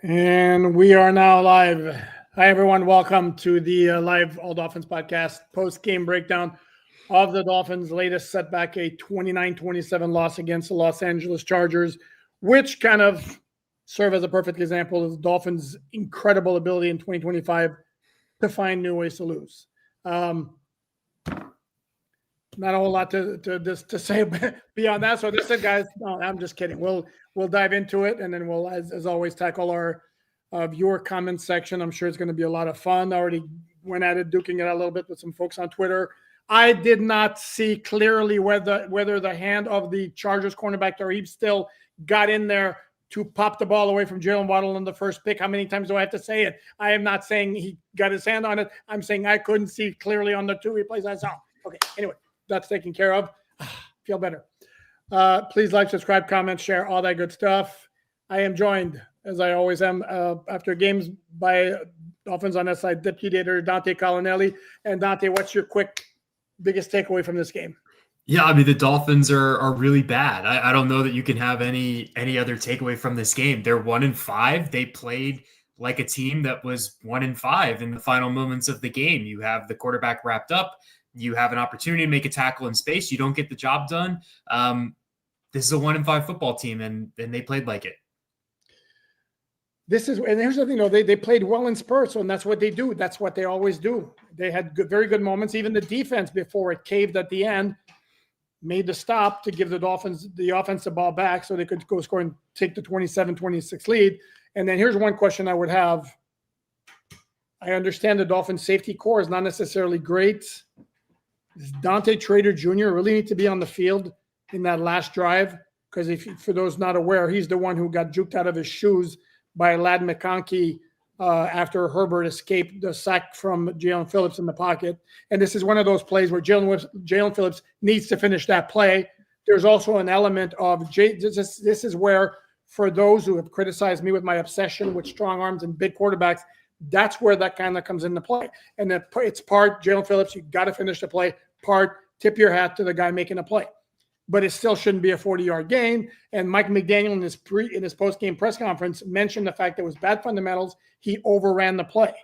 And we are now live. Hi, everyone. Welcome to the live All Dolphins podcast post-game breakdown of the Dolphins' latest setback, a 29-27 loss against the Los Angeles Chargers, which kind of serve as a perfect example of the Dolphins' incredible ability in 2025 to find new ways to lose. Not a whole lot to say beyond that. So this is, guys. No, I'm just kidding. We'll dive into it, and then we'll, as always, tackle our viewer comment section. I'm sure it's going to be a lot of fun. I already went at it, duking it out a little bit with some folks on Twitter. I did not see clearly whether the hand of the Chargers cornerback Tarheeb still got in there to pop the ball away from Jalen Waddle on the first pick. How many times do I have to say it? I am not saying he got his hand on it. I'm saying I couldn't see clearly on the two replays I saw. Okay, anyway, that's taken care of. Feel better. Please like, subscribe, comment, share, all that good stuff. I am joined, as I always am, after games by Dolphins on that side, Deputy Editor Dante Collinelli. And Dante, what's your biggest takeaway from this game? Yeah, I mean, the Dolphins are really bad. I don't know that you can have any other takeaway from this game. They're 1-5. They played like a team that was 1-5 in the final moments of the game. You have the quarterback wrapped up. You have an opportunity to make a tackle in space. You don't get the job done. This is a 1-5 football team, and they played like it. And here's the thing, though, they played well in spurts, and that's what they do. That's what they always do. They had very good moments. Even the defense, before it caved at the end, made the stop to give the Dolphins the offensive ball back so they could go score and take the 27-26 lead. And then here's one question I would have. I understand the Dolphins safety core is not necessarily great. Does Dante Trader Jr. really need to be on the field in that last drive? Because for those not aware, he's the one who got juked out of his shoes by Alain McConkey after Herbert escaped the sack from Jalen Phillips in the pocket. And this is one of those plays where Jalen Phillips needs to finish that play. There's also an element of this is where, for those who have criticized me with my obsession with strong arms and big quarterbacks, that's where that kind of comes into play. And it's part Jalen Phillips, you got to finish the play, part tip your hat to the guy making a play. But it still shouldn't be a 40-yard gain. And Mike McDaniel in his post-game press conference mentioned the fact that it was bad fundamentals. He overran the play.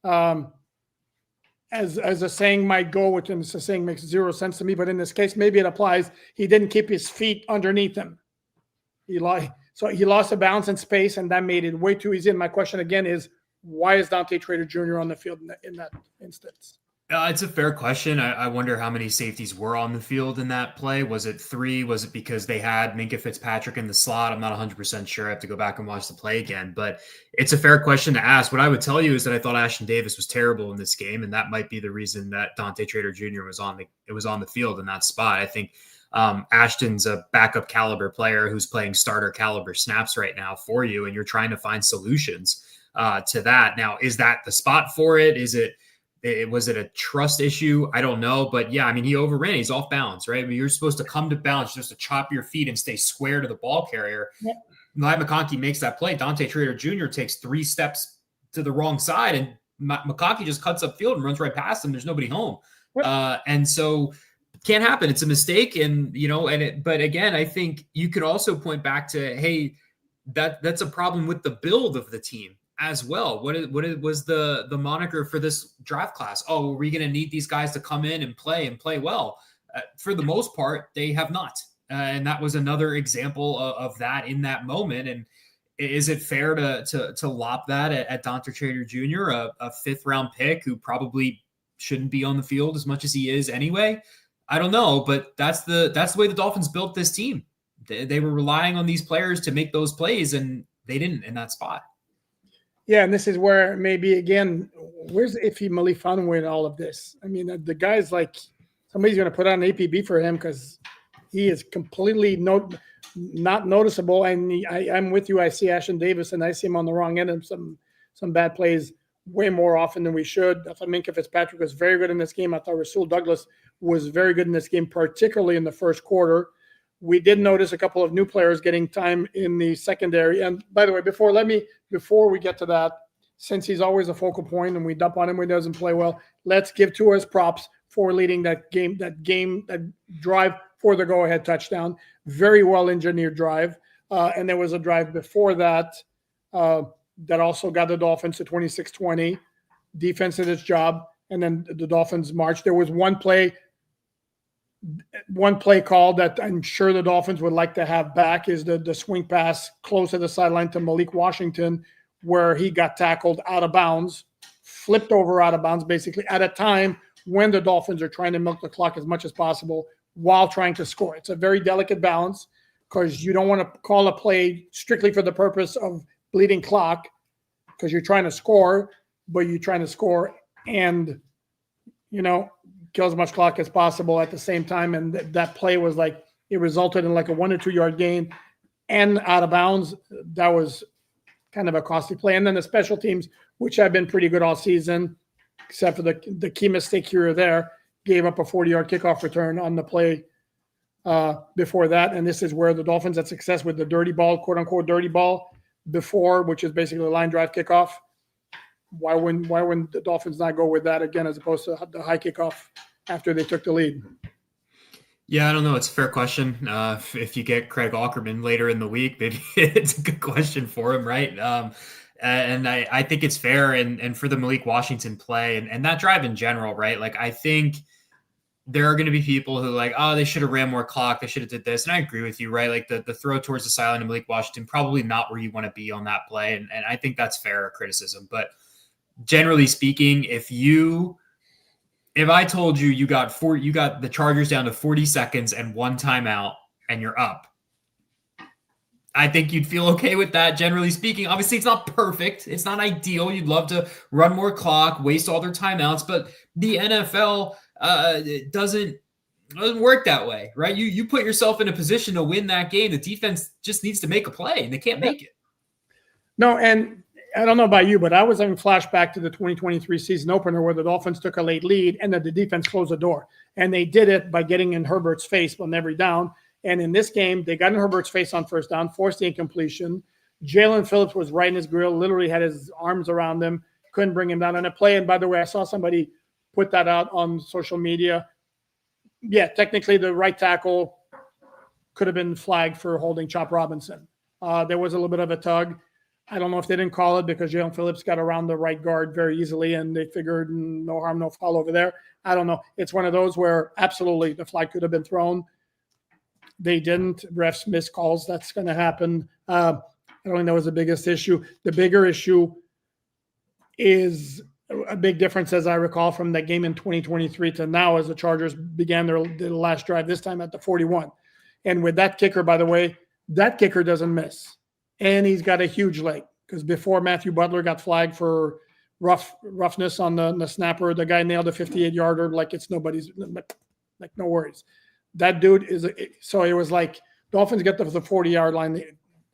As a saying might go, which a saying makes zero sense to me, but in this case, maybe it applies. He didn't keep his feet underneath him. So he lost a balance in space, and that made it way too easy. And my question again is, why is Dante Trader Jr. on the field in that instance? It's a fair question. I wonder how many safeties were on the field in that play. Was it 3? Was it because they had Minkah Fitzpatrick in the slot? I'm not 100% sure. I have to go back and watch the play again. But it's a fair question to ask. What I would tell you is that I thought Ashton Davis was terrible in this game, and that might be the reason that Dante Trader Jr. was on the field in that spot. I think Ashton's a backup caliber player who's playing starter caliber snaps right now for you, and you're trying to find solutions to that. Now, is that the spot for it? Was it a trust issue? I don't know. But yeah, I mean, he overran. He's off balance, right? I mean, you're supposed to come to balance, just to chop your feet and stay square to the ball carrier. Yep. Alain McConkey makes that play. Dante Trader Jr. takes 3 steps to the wrong side, and McConkey just cuts upfield and runs right past him. There's nobody home. Yep. And so can't happen. It's a mistake. And, but again, I think you could also point back to, hey, that's a problem with the build of the team as well. What was the moniker for this draft class? Oh, are we going to need these guys to come in and play well? For the most part, they have not. And that was another example of that in that moment. And is it fair to lop that at Dante Trader Jr., a 5th round pick who probably shouldn't be on the field as much as he is anyway? I don't know, but that's the way the Dolphins built this team. They were relying on these players to make those plays, and they didn't in that spot. Yeah, and this is where maybe, again, where's Iffy Malifonwu in all of this? I mean, the guy's like, somebody's going to put on an APB for him because he is completely not noticeable. And I'm with you. I see Ashton Davis, and I see him on the wrong end of some bad plays way more often than we should. I thought Minkah Fitzpatrick was very good in this game. I thought Rasul Douglas was very good in this game, particularly in the first quarter. We did notice a couple of new players getting time in the secondary. And by the way, before we get to that, since he's always a focal point and we dump on him when he doesn't play well, let's give Tua his props for leading that drive for the go-ahead touchdown. Very well engineered drive. And there was a drive before that that also got the Dolphins to 26-20. Defense did its job, and then the Dolphins marched. There was one play call that I'm sure the Dolphins would like to have back is the swing pass close to the sideline to Malik Washington, where he got tackled out of bounds, flipped over out of bounds, basically at a time when the Dolphins are trying to milk the clock as much as possible while trying to score. It's a very delicate balance because you don't want to call a play strictly for the purpose of bleeding clock because you're trying to score, but you're trying to score and, kill as much clock as possible at the same time. And that play was like, it resulted in like a 1 or 2 yard gain and out of bounds. That was kind of a costly play. And then the special teams, which have been pretty good all season, except for the key mistake here or there, gave up a 40-yard kickoff return on the play before that. And this is where the Dolphins had success with the dirty ball, quote unquote dirty ball before, which is basically a line drive kickoff. Why wouldn't the Dolphins not go with that again, as opposed to the high kickoff after they took the lead? Yeah, I don't know. It's a fair question. If you get Craig Aukerman later in the week, maybe it's a good question for him, right? And I think it's fair. And for the Malik Washington play and that drive in general, right? Like, I think there are going to be people who like, oh, they should have ran more clock. They should have did this. And I agree with you, right? Like the throw towards the sideline to Malik Washington, probably not where you want to be on that play. And I think that's fair criticism. But generally speaking, if I told you you got the Chargers down to 40 seconds and 1 timeout and you're up, I think you'd feel okay with that, generally speaking. Obviously, it's not perfect. It's not ideal. You'd love to run more clock, waste all their timeouts, but the NFL doesn't work that way, right? You put yourself in a position to win that game. The defense just needs to make a play, and they can't make it. No, and I don't know about you, but I was having flashback to the 2023 season opener where the Dolphins took a late lead and then the defense closed the door. And they did it by getting in Herbert's face on every down. And in this game, they got in Herbert's face on first down, forced the incompletion. Jalen Phillips was right in his grill, literally had his arms around him, couldn't bring him down on a play. And by the way, I saw somebody put that out on social media. Yeah, technically the right tackle could have been flagged for holding Chop Robinson. There was a little bit of a tug. I don't know if they didn't call it because Jalen Phillips got around the right guard very easily and they figured no harm, no foul over there. I don't know. It's one of those where absolutely the flag could have been thrown. They didn't. Refs missed calls. That's going to happen. I don't think that was the biggest issue. The bigger issue is a big difference, as I recall, from that game in 2023 to now as the Chargers began their last drive, this time at the 41. And with that kicker, by the way, that kicker doesn't miss. And he's got a huge leg because before Matthew Butler got flagged for roughness on the snapper, the guy nailed a 58-yarder like it's nobody's, like no worries. That dude is so it was like Dolphins get to the 40-yard line,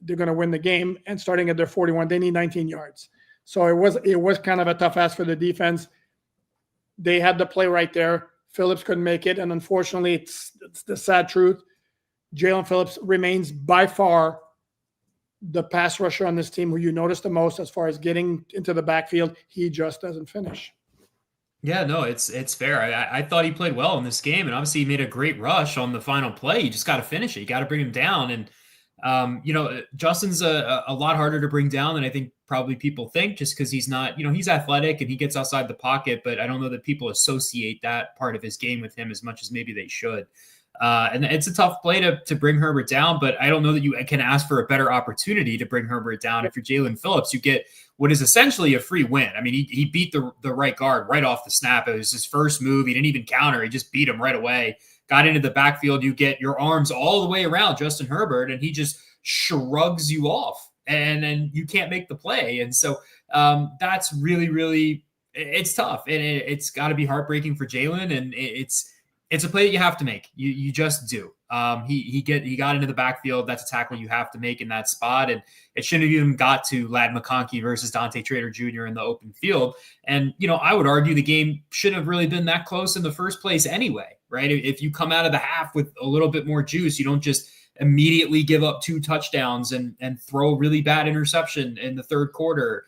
they're going to win the game, and starting at their 41, they need 19 yards. So it was kind of a tough ask for the defense. They had the play right there. Phillips couldn't make it, and unfortunately, it's the sad truth. Jalen Phillips remains by far the pass rusher on this team who you notice the most as far as getting into the backfield. He just doesn't finish. Yeah, no, it's fair. I thought he played well in this game, and obviously he made a great rush on the final play. You just got to finish it. You got to bring him down. And, Justin's a lot harder to bring down than I think probably people think, just because he's not, he's athletic and he gets outside the pocket, but I don't know that people associate that part of his game with him as much as maybe they should. And it's a tough play to bring Herbert down, but I don't know that you can ask for a better opportunity to bring Herbert down. If you're Jalen Phillips, you get what is essentially a free win. I mean, he beat the right guard right off the snap. It was his first move. He didn't even counter. He just beat him right away. Got into the backfield. You get your arms all the way around Justin Herbert, and he just shrugs you off, and then you can't make the play. And so that's really, really, it's tough, and it's got to be heartbreaking for Jalen, and it's a play that you have to make. You just do. He got into the backfield. That's a tackle you have to make in that spot. And it shouldn't have even got to Ladd McConkey versus Dante Trader Jr. in the open field. And, I would argue the game shouldn't have really been that close in the first place anyway, right? If you come out of the half with a little bit more juice, you don't just immediately give up 2 touchdowns and throw a really bad interception in the third quarter.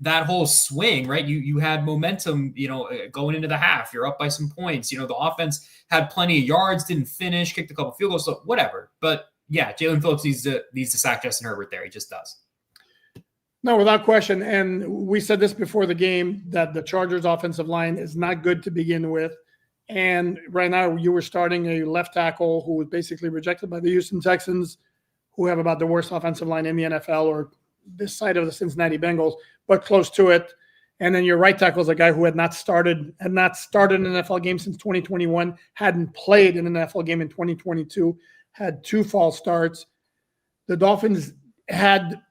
That whole swing, right? You had momentum, going into the half. You're up by some points. The offense had plenty of yards, didn't finish, kicked a couple field goals, so whatever. But yeah, Jalen Phillips needs to sack Justin Herbert there. He just does. No, without question. And we said this before the game that the Chargers offensive line is not good to begin with. And right now you were starting a left tackle who was basically rejected by the Houston Texans, who have about the worst offensive line in the NFL, or this side of the Cincinnati Bengals, but close to it. And then your right tackle is a guy who had not started an NFL game since 2021, hadn't played in an NFL game in 2022, had 2 false starts. The Dolphins had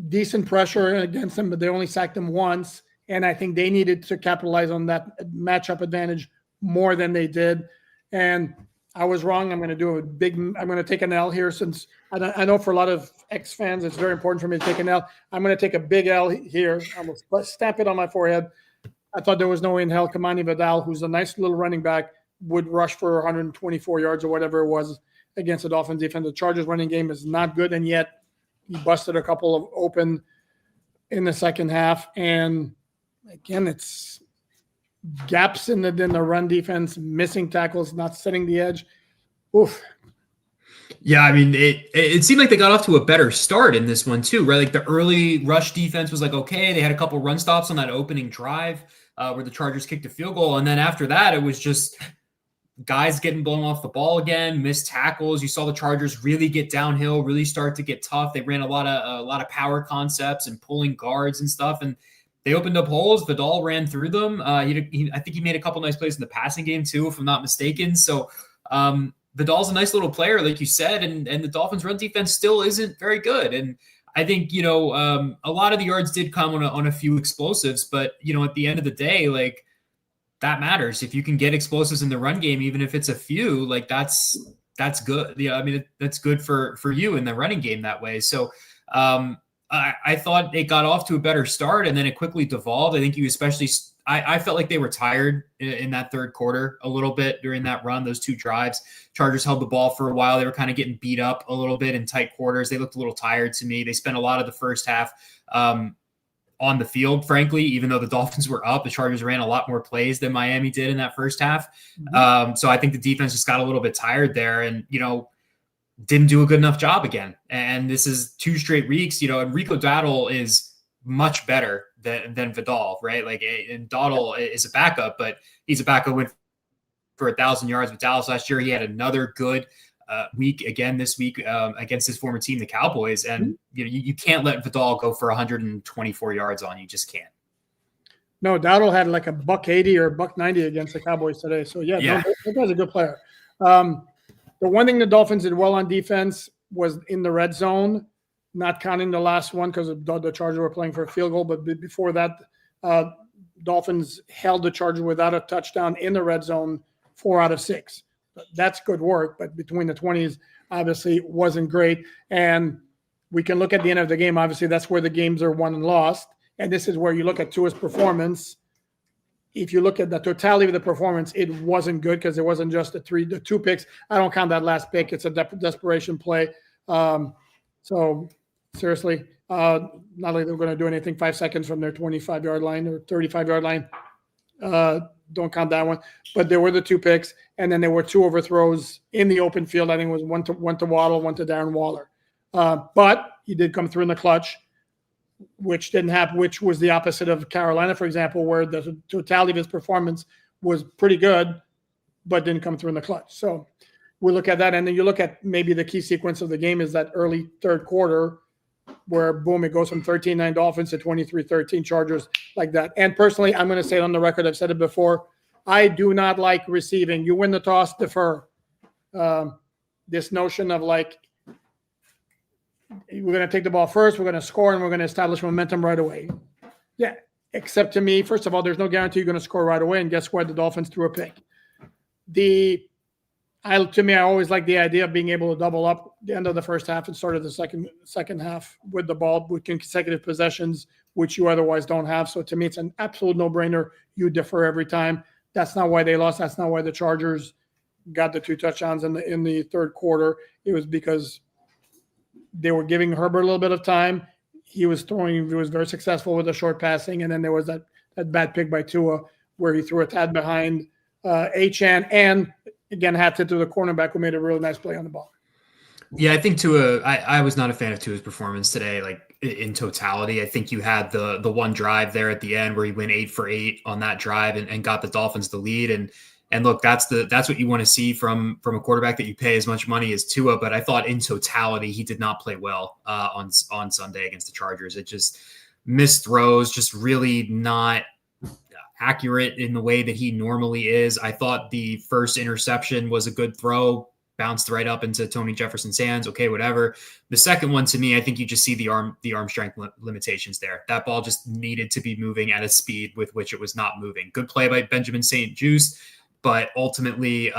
decent pressure against them, but they only sacked them once. And I think they needed to capitalize on that matchup advantage more than they did. And I was wrong. I'm going to take an L here, since I know for a lot of X-fans, it's very important for me to take an L. I'm going to take a big L here. I'm going to stamp it on my forehead. I thought there was no way in hell Kamani Vidal, who's a nice little running back, would rush for 124 yards or whatever it was against the Dolphins defense. The Chargers running game is not good, and yet he busted a couple of open in the second half. And again, it's gaps in the run defense, missing tackles, not setting the edge. Oof. Yeah, I mean, it seemed like they got off to a better start in this one too, right? Like the early rush defense was like, okay, they had a couple run stops on that opening drive where the Chargers kicked a field goal. And then after that, it was just guys getting blown off the ball again, missed tackles. You saw the Chargers really get downhill, really start to get tough. They ran a lot of power concepts and pulling guards and stuff, and they opened up holes. Vidal ran through them. I think he made a couple nice plays in the passing game too, if I'm not mistaken. So Vidal's a nice little player, like you said, and the Dolphins' run defense still isn't very good. And I think, a lot of the yards did come on a few explosives, but, at the end of the day, like, that matters. If you can get explosives in the run game, even if it's a few, like that's good. Yeah, I mean, that's good for you in the running game that way. So I thought it got off to a better start, and then it quickly devolved. I think I felt like they were tired in that third quarter a little bit during that run, those 2 drives. Chargers held the ball for a while. They were kind of getting beat up a little bit in tight quarters. They looked a little tired to me. They spent a lot of the first half on the field, frankly, even though the Dolphins were up. The Chargers ran a lot more plays than Miami did in that first half. Mm-hmm. So I think the defense just got a little bit tired there and, didn't do a good enough job again. And this is 2 straight weeks, and Rico Dowdle is much better than Vidal, right? Like, and Dowdle is a backup, but he's a backup went for 1,000 yards with Dallas last year. He had another good week again this week against his former team, the Cowboys. And you can't let Vidal go for 124 yards on you. Just can't. No, Dowdle had like a $180 or $190 against the Cowboys today. So yeah. No, that guy's a good player. The one thing the Dolphins did well on defense was in the red zone, not counting the last one because the Chargers were playing for a field goal. But before that, Dolphins held the Chargers without a touchdown in the red zone 4 out of 6. That's good work, but between the 20s, obviously wasn't great. And we can look at the end of the game. Obviously, that's where the games are won and lost. And this is where you look at Tua's performance. If you look at the totality of the performance, it wasn't good because it wasn't just the 2 picks. I don't count that last pick. It's a desperation play. So seriously, not like they're going to do anything 5 seconds from their 25-yard line or 35-yard line. Don't count that one. But there were the 2 picks, and then there were 2 overthrows in the open field. I think it was one to Waddle, one to Darren Waller. But he did come through in the clutch, which didn't happen, which was the opposite of Carolina, for example, where the totality of his performance was pretty good, but didn't come through in the clutch. So we look at that, and then you look at maybe the key sequence of the game is that early third quarter where, boom, it goes from 13-9 Dolphins to 23-13 Chargers, like that. And personally, I'm going to say it on the record, I've said it before, I do not like receiving. You win the toss, defer. This notion of like, we're going to take the ball first, we're going to score, and we're going to establish momentum right away. Yeah, except to me, first of all, there's no guarantee you're going to score right away, and guess what? The Dolphins threw a pick. To me, I always like the idea of being able to double up the end of the first half and start of the second half with the ball with consecutive possessions, which you otherwise don't have. So to me, it's an absolute no-brainer. You defer every time. That's not why they lost. That's not why the Chargers got the 2 touchdowns in the third quarter. It was because they were giving Herbert a little bit of time. He was very successful with the short passing, and then there was that bad pick by Tua where he threw a tad behind Achane and again had to the cornerback who made a really nice play on the ball. Yeah, I think Tua. I was not a fan of Tua's performance today. Like in totality, I think you had the one drive there at the end where he went 8 for 8 on that drive and got the Dolphins the lead. And look, that's what you want to see from a quarterback that you pay as much money as Tua. But I thought in totality he did not play well on Sunday against the Chargers. It just missed throws, just really not accurate in the way that he normally is. I thought the first interception was a good throw, bounced right up into Tony Jefferson's hands. Okay, whatever. The second one, to me, I think you just see the arm strength limitations there. That ball just needed to be moving at a speed with which it was not moving. Good play by Benjamin St-Juste, but ultimately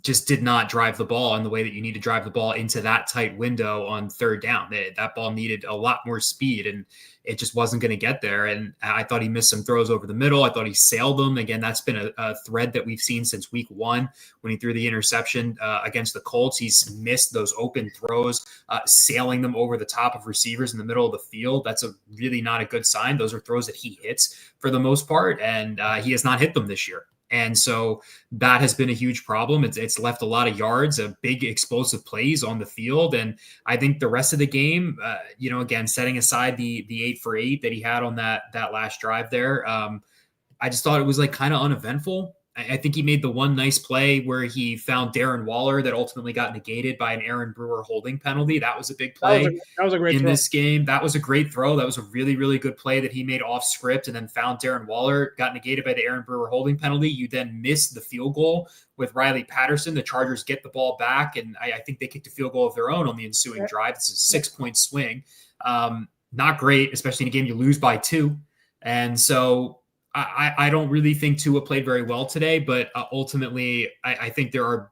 just did not drive the ball in the way that you need to drive the ball into that tight window on third down. That ball needed a lot more speed, and it just wasn't going to get there. And I thought he missed some throws over the middle. I thought he sailed them. Again, that's been a thread that we've seen since week 1 when he threw the interception against the Colts. He's missed those open throws, sailing them over the top of receivers in the middle of the field. That's really not a good sign. Those are throws that he hits for the most part, and he has not hit them this year. And so that has been a huge problem. It's left a lot of yards, big explosive plays on the field. And I think the rest of the game, again, setting aside the 8 for 8 that he had on that last drive there, I just thought it was like kind of uneventful. I think he made the one nice play where he found Darren Waller that ultimately got negated by an Aaron Brewer holding penalty. That was a big play. That was a great in throw. This game. That was a great throw. That was a really, really good play that he made off script and then found Darren Waller, got negated by the Aaron Brewer holding penalty. You then missed the field goal with Riley Patterson. The Chargers get the ball back, and I think they kicked a field goal of their own on the ensuing drive. It's a 6-point swing. Not great, especially in a game you lose by 2. And so I don't really think Tua played very well today, but ultimately I think there are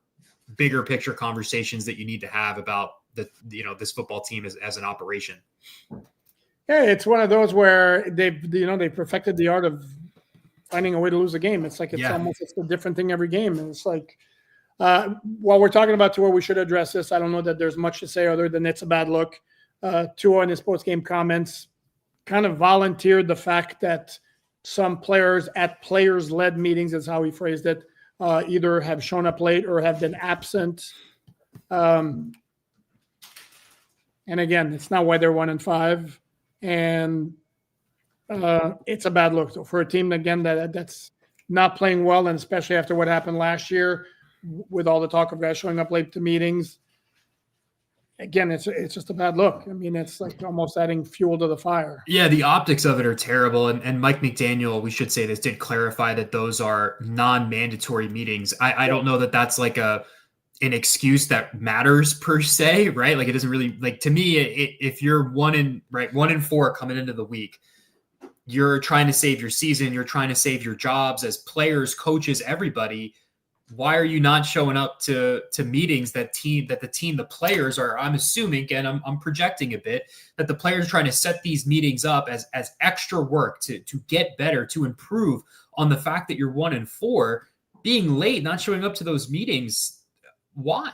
bigger picture conversations that you need to have about this football team as an operation. Yeah, it's one of those where they perfected the art of finding a way to lose a game. It's like it's a different thing every game. And it's like while we're talking about Tua, we should address this. I don't know that there's much to say other than it's a bad look. Tua in his post-game comments kind of volunteered the fact that some players at players-led meetings, is how he phrased it, either have shown up late or have been absent. And again, it's not why they're 1-5, and it's a bad look. So for a team again that's not playing well, and especially after what happened last year, with all the talk of guys showing up late to meetings, again, it's just a bad look. I mean, it's like almost adding fuel to the fire. Yeah, the optics of it are terrible. And Mike McDaniel, we should say this, did clarify that those are non-mandatory meetings. I don't know that that's like an excuse that matters per se, right? Like it doesn't really, like, to me, if you're 1-4 coming into the week, you're trying to save your season, you're trying to save your jobs as players, coaches, everybody. Why are you not showing up to meetings that the players are, I'm assuming, and I'm projecting a bit, that the players are trying to set these meetings up as extra work to get better, to improve on the fact that you're 1-4, being late, not showing up to those meetings. Why?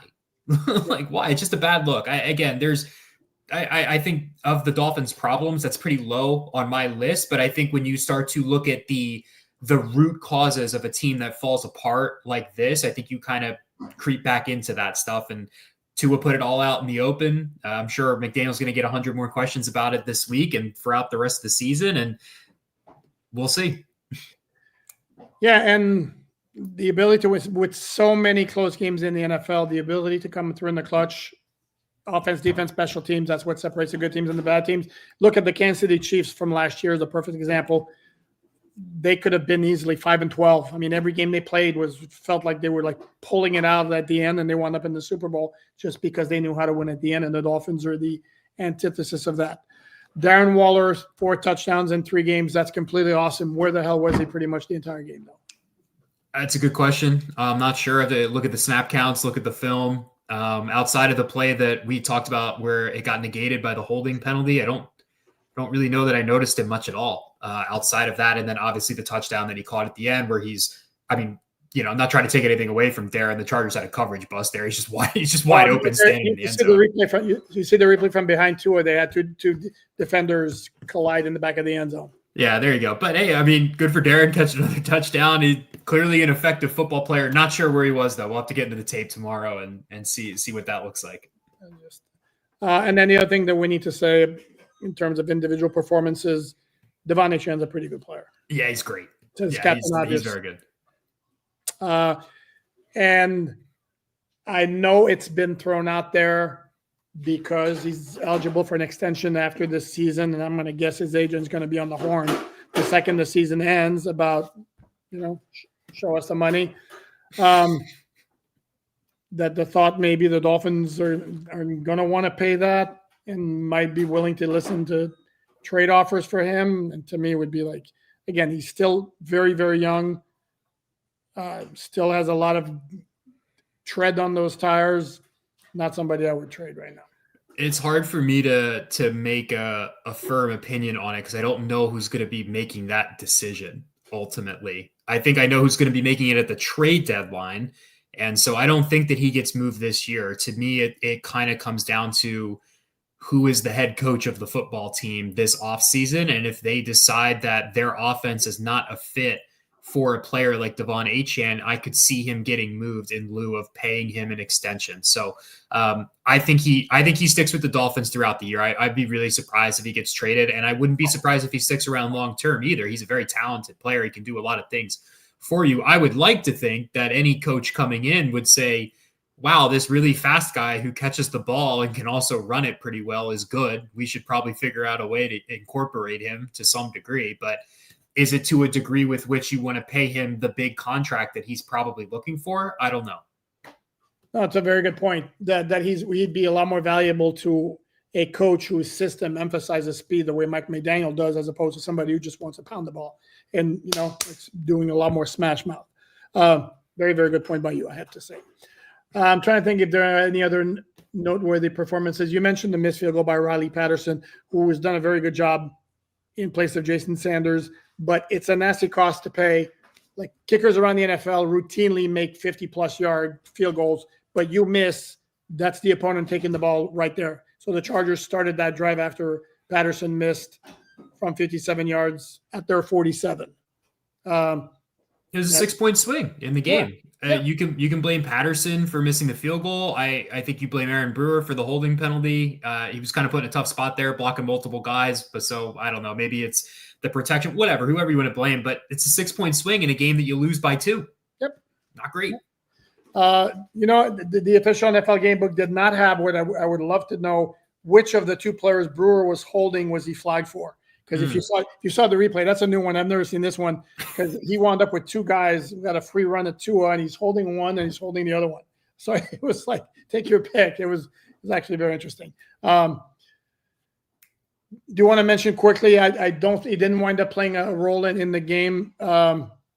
Like, why? It's just a bad look. I think of the Dolphins' problems, that's pretty low on my list, but I think when you start to look at the root causes of a team that falls apart like this, I think you kind of creep back into that stuff. And Tua put it all out in the open. I'm sure McDaniel's going to get 100 more questions about it this week and throughout the rest of the season, and we'll see. Yeah, and the ability to, with so many close games in the NFL, the ability to come through in the clutch, offense, defense, special teams, that's what separates the good teams and the bad teams. Look at the Kansas City Chiefs from last year, the perfect example. They could have been easily 5-12. I mean, every game they played felt like they were like pulling it out at the end, and they wound up in the Super Bowl just because they knew how to win at the end. And the Dolphins are the antithesis of that. Darren Waller, 4 touchdowns in 3 games. That's completely awesome. Where the hell was he pretty much the entire game, though? That's a good question. I'm not sure. I have to look at the snap counts, look at the film. Outside of the play that we talked about where it got negated by the holding penalty, I don't really know that I noticed him much at all outside of that. And then obviously the touchdown that he caught at the end where I'm not trying to take anything away from Darren. The Chargers had a coverage bust there. He's just wide open standing in the end zone. You see the replay from behind Tua. They had two defenders collide in the back of the end zone. Yeah, there you go. But hey, I mean, good for Darren catching another touchdown. He's clearly an effective football player. Not sure where he was though. We'll have to get into the tape tomorrow and see what that looks like. And then the other thing that we need to say in terms of individual performances, Devon Achane's a pretty good player. Yeah, he's great. Yeah, he's very good. And I know it's been thrown out there because he's eligible for an extension after this season, and I'm going to guess his agent's going to be on the horn the second the season ends about, show us the money. That the thought maybe the Dolphins are going to want to pay that and might be willing to listen to trade offers for him. And to me, it would be like, again, he's still very, very young, still has a lot of tread on those tires. Not somebody I would trade right now. It's hard for me to make a firm opinion on it because I don't know who's going to be making that decision ultimately. I think I know who's going to be making it at the trade deadline. And so I don't think that he gets moved this year. To me, it kind of comes down to who is the head coach of the football team this offseason. And if they decide that their offense is not a fit for a player like Devon Achane, I could see him getting moved in lieu of paying him an extension. So I think he sticks with the Dolphins throughout the year. I'd be really surprised if he gets traded, and I wouldn't be surprised if he sticks around long term either. He's a very talented player. He can do a lot of things for you. I would like to think that any coach coming in would say, wow, this really fast guy who catches the ball and can also run it pretty well is good. We should probably figure out a way to incorporate him to some degree. But is it to a degree with which you want to pay him the big contract that he's probably looking for? I don't know. No, it's a very good point that he'd be a lot more valuable to a coach whose system emphasizes speed the way Mike McDaniel does, as opposed to somebody who just wants to pound the ball and, it's doing a lot more smash mouth. Very, very good point by you, I have to say. I'm trying to think if there are any other noteworthy performances. You mentioned the missed field goal by Riley Patterson, who has done a very good job in place of Jason Sanders, but it's a nasty cost to pay. Like, kickers around the NFL routinely make 50-plus yard field goals, but you miss, that's the opponent taking the ball right there. So the Chargers started that drive after Patterson missed from 57 yards at their 47. It was a 6-point swing in the game. Yeah. You can blame Patterson for missing the field goal. I think you blame Aaron Brewer for the holding penalty. He was kind of put in a tough spot there, blocking multiple guys. But so I don't know, maybe it's the protection, whoever you want to blame. But it's a 6-point swing in a game that you lose by 2. Yep, not great. The official NFL game book did not have what I would love to know. Which of the two players Brewer was holding was he flagged for? Because if you saw the replay, that's a new one. I've never seen this one because he wound up with two guys who got a free run at Tua, and he's holding one and he's holding the other one. So it was like, take your pick. It was actually very interesting. Do you want to mention quickly? He didn't wind up playing a role in the game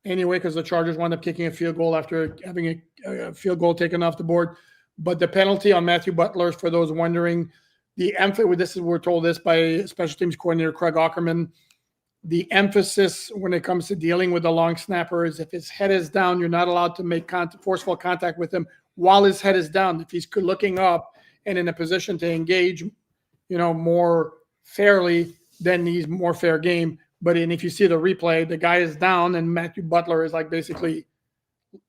anyway, because the Chargers wound up kicking a field goal after having a field goal taken off the board. But the penalty on Matthew Butler, for those wondering, we're told this by special teams coordinator Craig Aukerman. The emphasis when it comes to dealing with the long snapper is if his head is down, you're not allowed to make forceful contact with him while his head is down. If he's looking up and in a position to engage, more fairly, then he's more fair game. But if you see the replay, the guy is down and Matthew Butler is like basically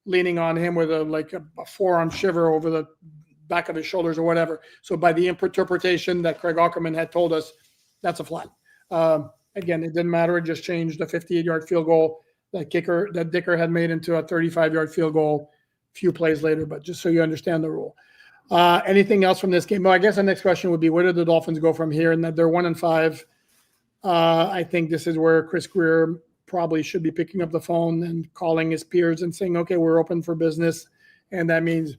leaning on him with a forearm shiver over the back of his shoulders or whatever. So by the interpretation that Craig Aukerman had told us, that's a flag. Again, it didn't matter. It just changed the 58-yard field goal that Dicker had made into a 35-yard field goal a few plays later, but just so you understand the rule. Anything else from this game? Well, I guess the next question would be, where do the Dolphins go from here? And that they're 1-5. I think this is where Chris Greer probably should be picking up the phone and calling his peers and saying, okay, we're open for business. And that means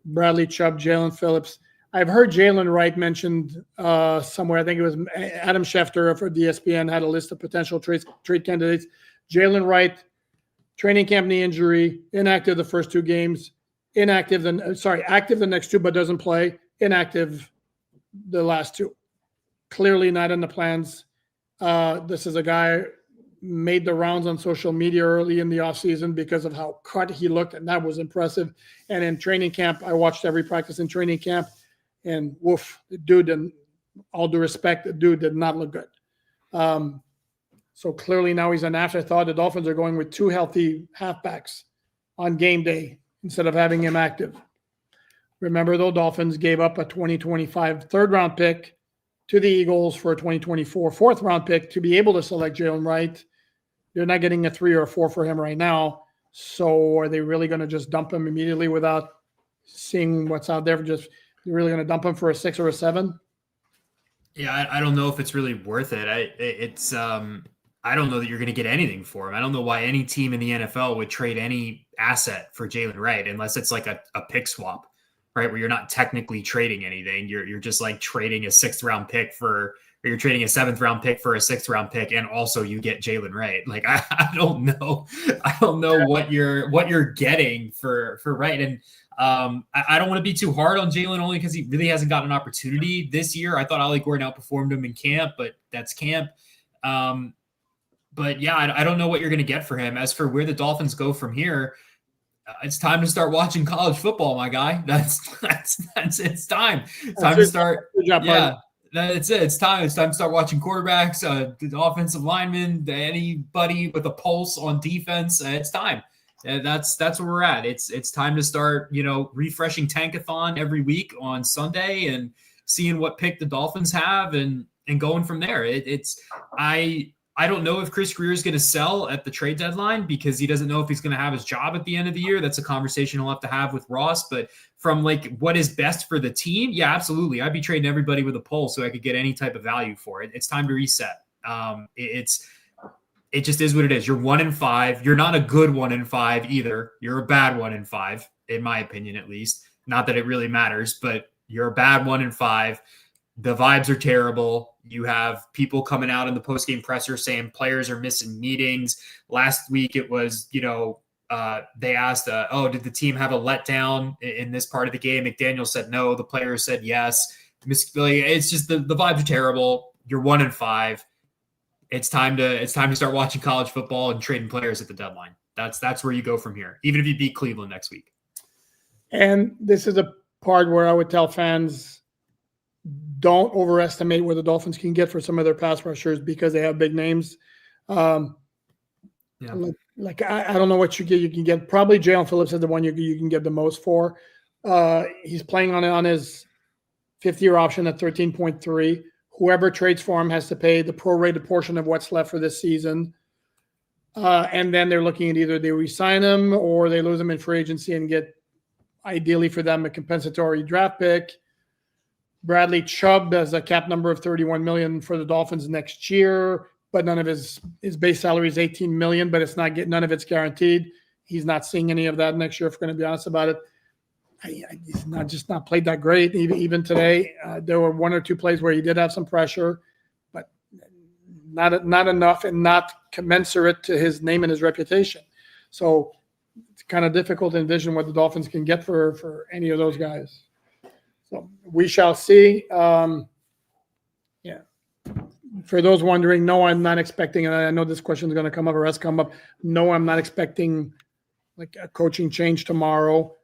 Bradley Chubb, Jalen Phillips. I've heard Jalen Wright mentioned somewhere. I think it was Adam Schefter for ESPN had a list of potential trade candidates. Jalen Wright, training camp knee injury, inactive the first 2 games, active the next 2 but doesn't play, inactive the last 2. Clearly not in the plans. This is a guy made the rounds on social media early in the offseason because of how cut he looked, and that was impressive. And in training camp, I watched every practice in training camp, and woof, the dude, and all due respect, the dude did not look good. So clearly now he's an afterthought. The Dolphins are going with 2 healthy halfbacks on game day instead of having him active. Remember, though, Dolphins gave up a 2025 third-round pick to the Eagles for a 2024 fourth-round pick to be able to select Jalen Wright. They're not getting a 3 or a 4 for him right now. So are they really going to just dump him immediately without seeing what's out there? They're really going to dump him for a 6 or a 7? Yeah, I don't know if it's really worth it. I don't know that you're going to get anything for him. I don't know why any team in the NFL would trade any asset for Jalen Wright unless it's like a pick swap, right? Where you're not technically trading anything. You're just like trading a 6th round pick or you're trading a 7th round pick for a 6th round pick, and also you get Jalen Wright. Like I don't know. I don't know what you're getting for Wright. And I don't want to be too hard on Jalen only because he really hasn't gotten an opportunity this year. I thought Ollie Gordon outperformed him in camp, but that's camp. But yeah, I don't know what you're going to get for him. As for where the Dolphins go from here, it's time to start watching college football, my guy. It's time. It's time to start. Yeah, that's it. It's time. It's time to start watching quarterbacks, the offensive linemen, anybody with a pulse on defense. It's time. That's where we're at. It's time to start, refreshing Tankathon every week on Sunday and seeing what pick the Dolphins have and going from there. I don't know if Chris Grier is going to sell at the trade deadline because he doesn't know if he's going to have his job at the end of the year. That's a conversation he'll have to have with Ross. But from like what is best for the team, yeah, absolutely. I'd be trading everybody with a pulse so I could get any type of value for it. It's time to reset. It just is what it is. You're 1-5. You're not a good 1-5 either. You're a bad 1-5, in my opinion, at least. Not that it really matters, but you're a bad 1-5. The vibes are terrible. You have people coming out in the postgame presser saying players are missing meetings. Last week it was, they asked, did the team have a letdown in this part of the game? McDaniel said no. The players said yes. It's just the vibes are terrible. You're 1-5. It's time to start watching college football and trading players at the deadline. That's where you go from here, even if you beat Cleveland next week. And this is a part where I would tell fans, don't overestimate what the Dolphins can get for some of their pass rushers because they have big names. I don't know what you get. You can get probably Jalen Phillips is the one you can get the most for. He's playing on his 5th-year option at 13.3. Whoever trades for him has to pay the prorated portion of what's left for this season. And then they're looking at either they re-sign him or they lose him in free agency and get, ideally for them, a compensatory draft pick. Bradley Chubb has a cap number of $31 million for the Dolphins next year, but none of his base salary is $18 million, but none of it's guaranteed. He's not seeing any of that next year, if we're going to be honest about it. He's not played that great. Even today, there were 1 or 2 plays where he did have some pressure, but not enough and not commensurate to his name and his reputation. So it's kind of difficult to envision what the Dolphins can get for any of those guys. So we shall see. For those wondering, no, I'm not expecting, and I know this question is going to come up or has come up. No, I'm not expecting like a coaching change tomorrow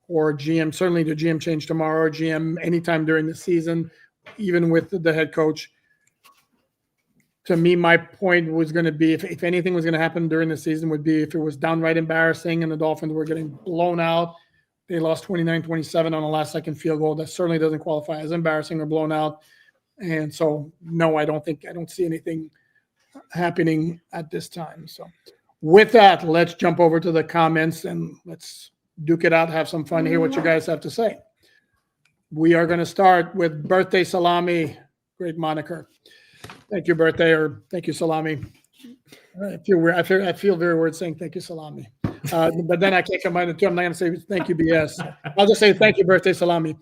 or GM, certainly the GM change tomorrow or GM anytime during the season, even with the head coach. To me, my point was going to be if anything was going to happen during the season would be if it was downright embarrassing and the Dolphins were getting blown out. They lost 29-27 on a last-second field goal. That certainly doesn't qualify as embarrassing or blown out. And so, no, I don't see anything happening at this time. So with that, let's jump over to the comments and let's duke it out, have some fun, hear what you guys have to say. We are going to start with Birthday Salami, great moniker. Thank you, Birthday, or thank you, Salami. I feel weird. I feel very weird saying thank you, Salami. But then I can't combine the two. I'm not going to say thank you, BS. I'll just say thank you, Birthday Salami.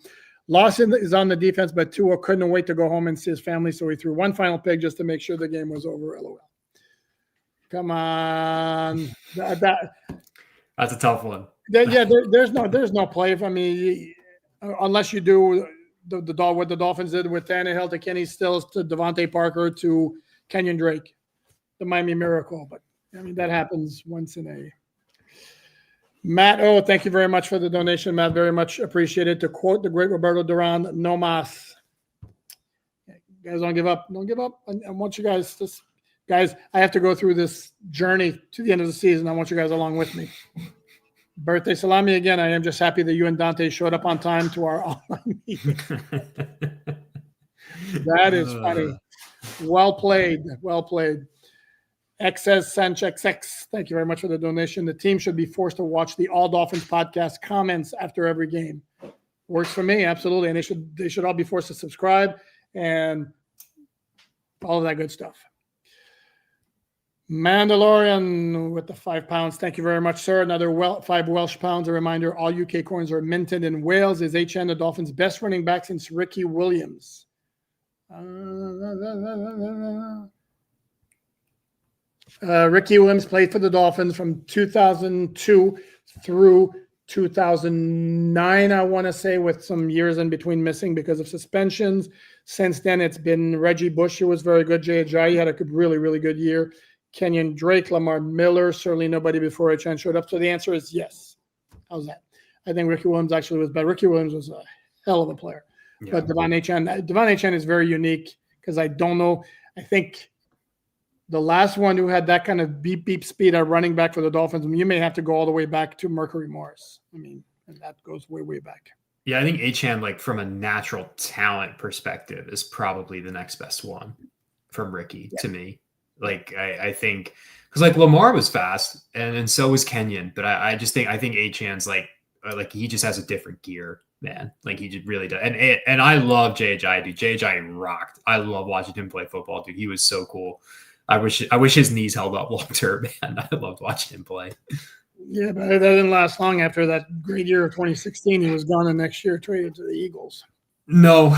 Lawson is on the defense, but Tua couldn't wait to go home and see his family, so he threw one final pick just to make sure the game was over. LOL. Come on. That's a tough one. There's no play. I mean, unless you do what the Dolphins did with Tannehill to Kenny Stills to Devontae Parker to Kenyon Drake, the Miami Miracle. But, I mean, that happens once in a – Matt, thank you very much for the donation, Matt. Very much appreciated. To quote the great Roberto Duran, no mas. Guys, don't give up. Don't give up. I want you guys guys, I have to go through this journey to the end of the season. I want you guys along with me. Birthday salami again. I am just happy that you and Dante showed up on time to our online meeting. That is funny. Well played. Well played. XS Sanchez X. Thank you very much for the donation. The team should be forced to watch the All Dolphins podcast comments after every game. Works for me, absolutely. And they should all be forced to subscribe and all of that good stuff. Mandalorian with the £5. Thank you very much, sir. Another 5 Welsh pounds. A reminder, all UK coins are minted in Wales. Is HN the Dolphins' best running back since Ricky Williams? Ricky Williams played for the Dolphins from 2002 through 2009, I want to say, with some years in between missing because of suspensions. Since then, it's been Reggie Bush, who was very good. Jay Ajayi had a really, really good year. Kenyon Drake, Lamar Miller, certainly nobody before HN showed up. So the answer is yes. How's that? I think Ricky Williams actually was better. Ricky Williams was a hell of a player. Yeah. But Devon HN is very unique because I don't know. I think the last one who had that kind of beep speed at running back for the Dolphins, you may have to go all the way back to Mercury Morris. I mean, and that goes way, way back. Yeah, I think HN, like from a natural talent perspective, is probably the next best one from Ricky to me. Like I think because like Lamar was fast and so was Kenyon, but I think HN's like he just has a different gear, man. Like he just really does. And I love Jay-Ajayi, dude. Jay-Ajayi rocked. I love watching him play football, dude. He was so cool. I wish his knees held up long term, man. I loved watching him play. Yeah, but that didn't last long. After that great year of 2016, he was gone the next year, traded to the Eagles. Nope.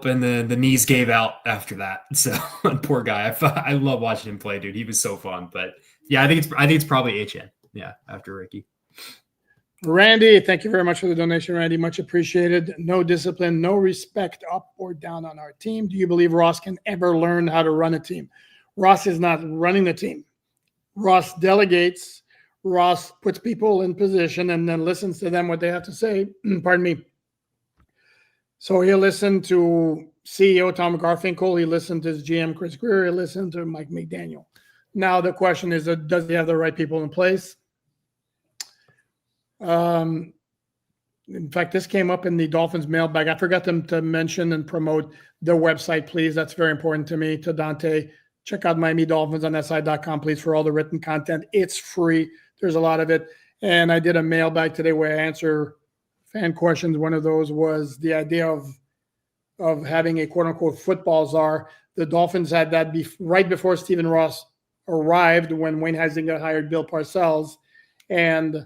And the knees gave out after that. So poor guy. I love watching him play, dude. He was so fun. But yeah, I think it's probably HN. Yeah, after Ricky. Randy, thank you very much for the donation, Randy. Much appreciated. No discipline, no respect up or down on our team. Do you believe Ross can ever learn how to run a team? Ross is not running the team. Ross delegates. Ross puts people in position and then listens to them what they have to say. Pardon me. So he'll listen to CEO Tom Garfinkel. He listened to his GM Chris Greer. He listened to Mike McDaniel. Now the question is, does he have the right people in place? In fact, this came up in the Dolphins mailbag. I forgot them to mention and promote their website, please. That's very important to me, to Dante. Check out Miami Dolphins on SI.com, please, for all the written content. It's free. There's a lot of it. And I did a mailbag today where I answer fan questions. One of those was the idea of having a quote-unquote football czar. The Dolphins had that right before Stephen Ross arrived when Wayne Huizenga hired Bill Parcells. And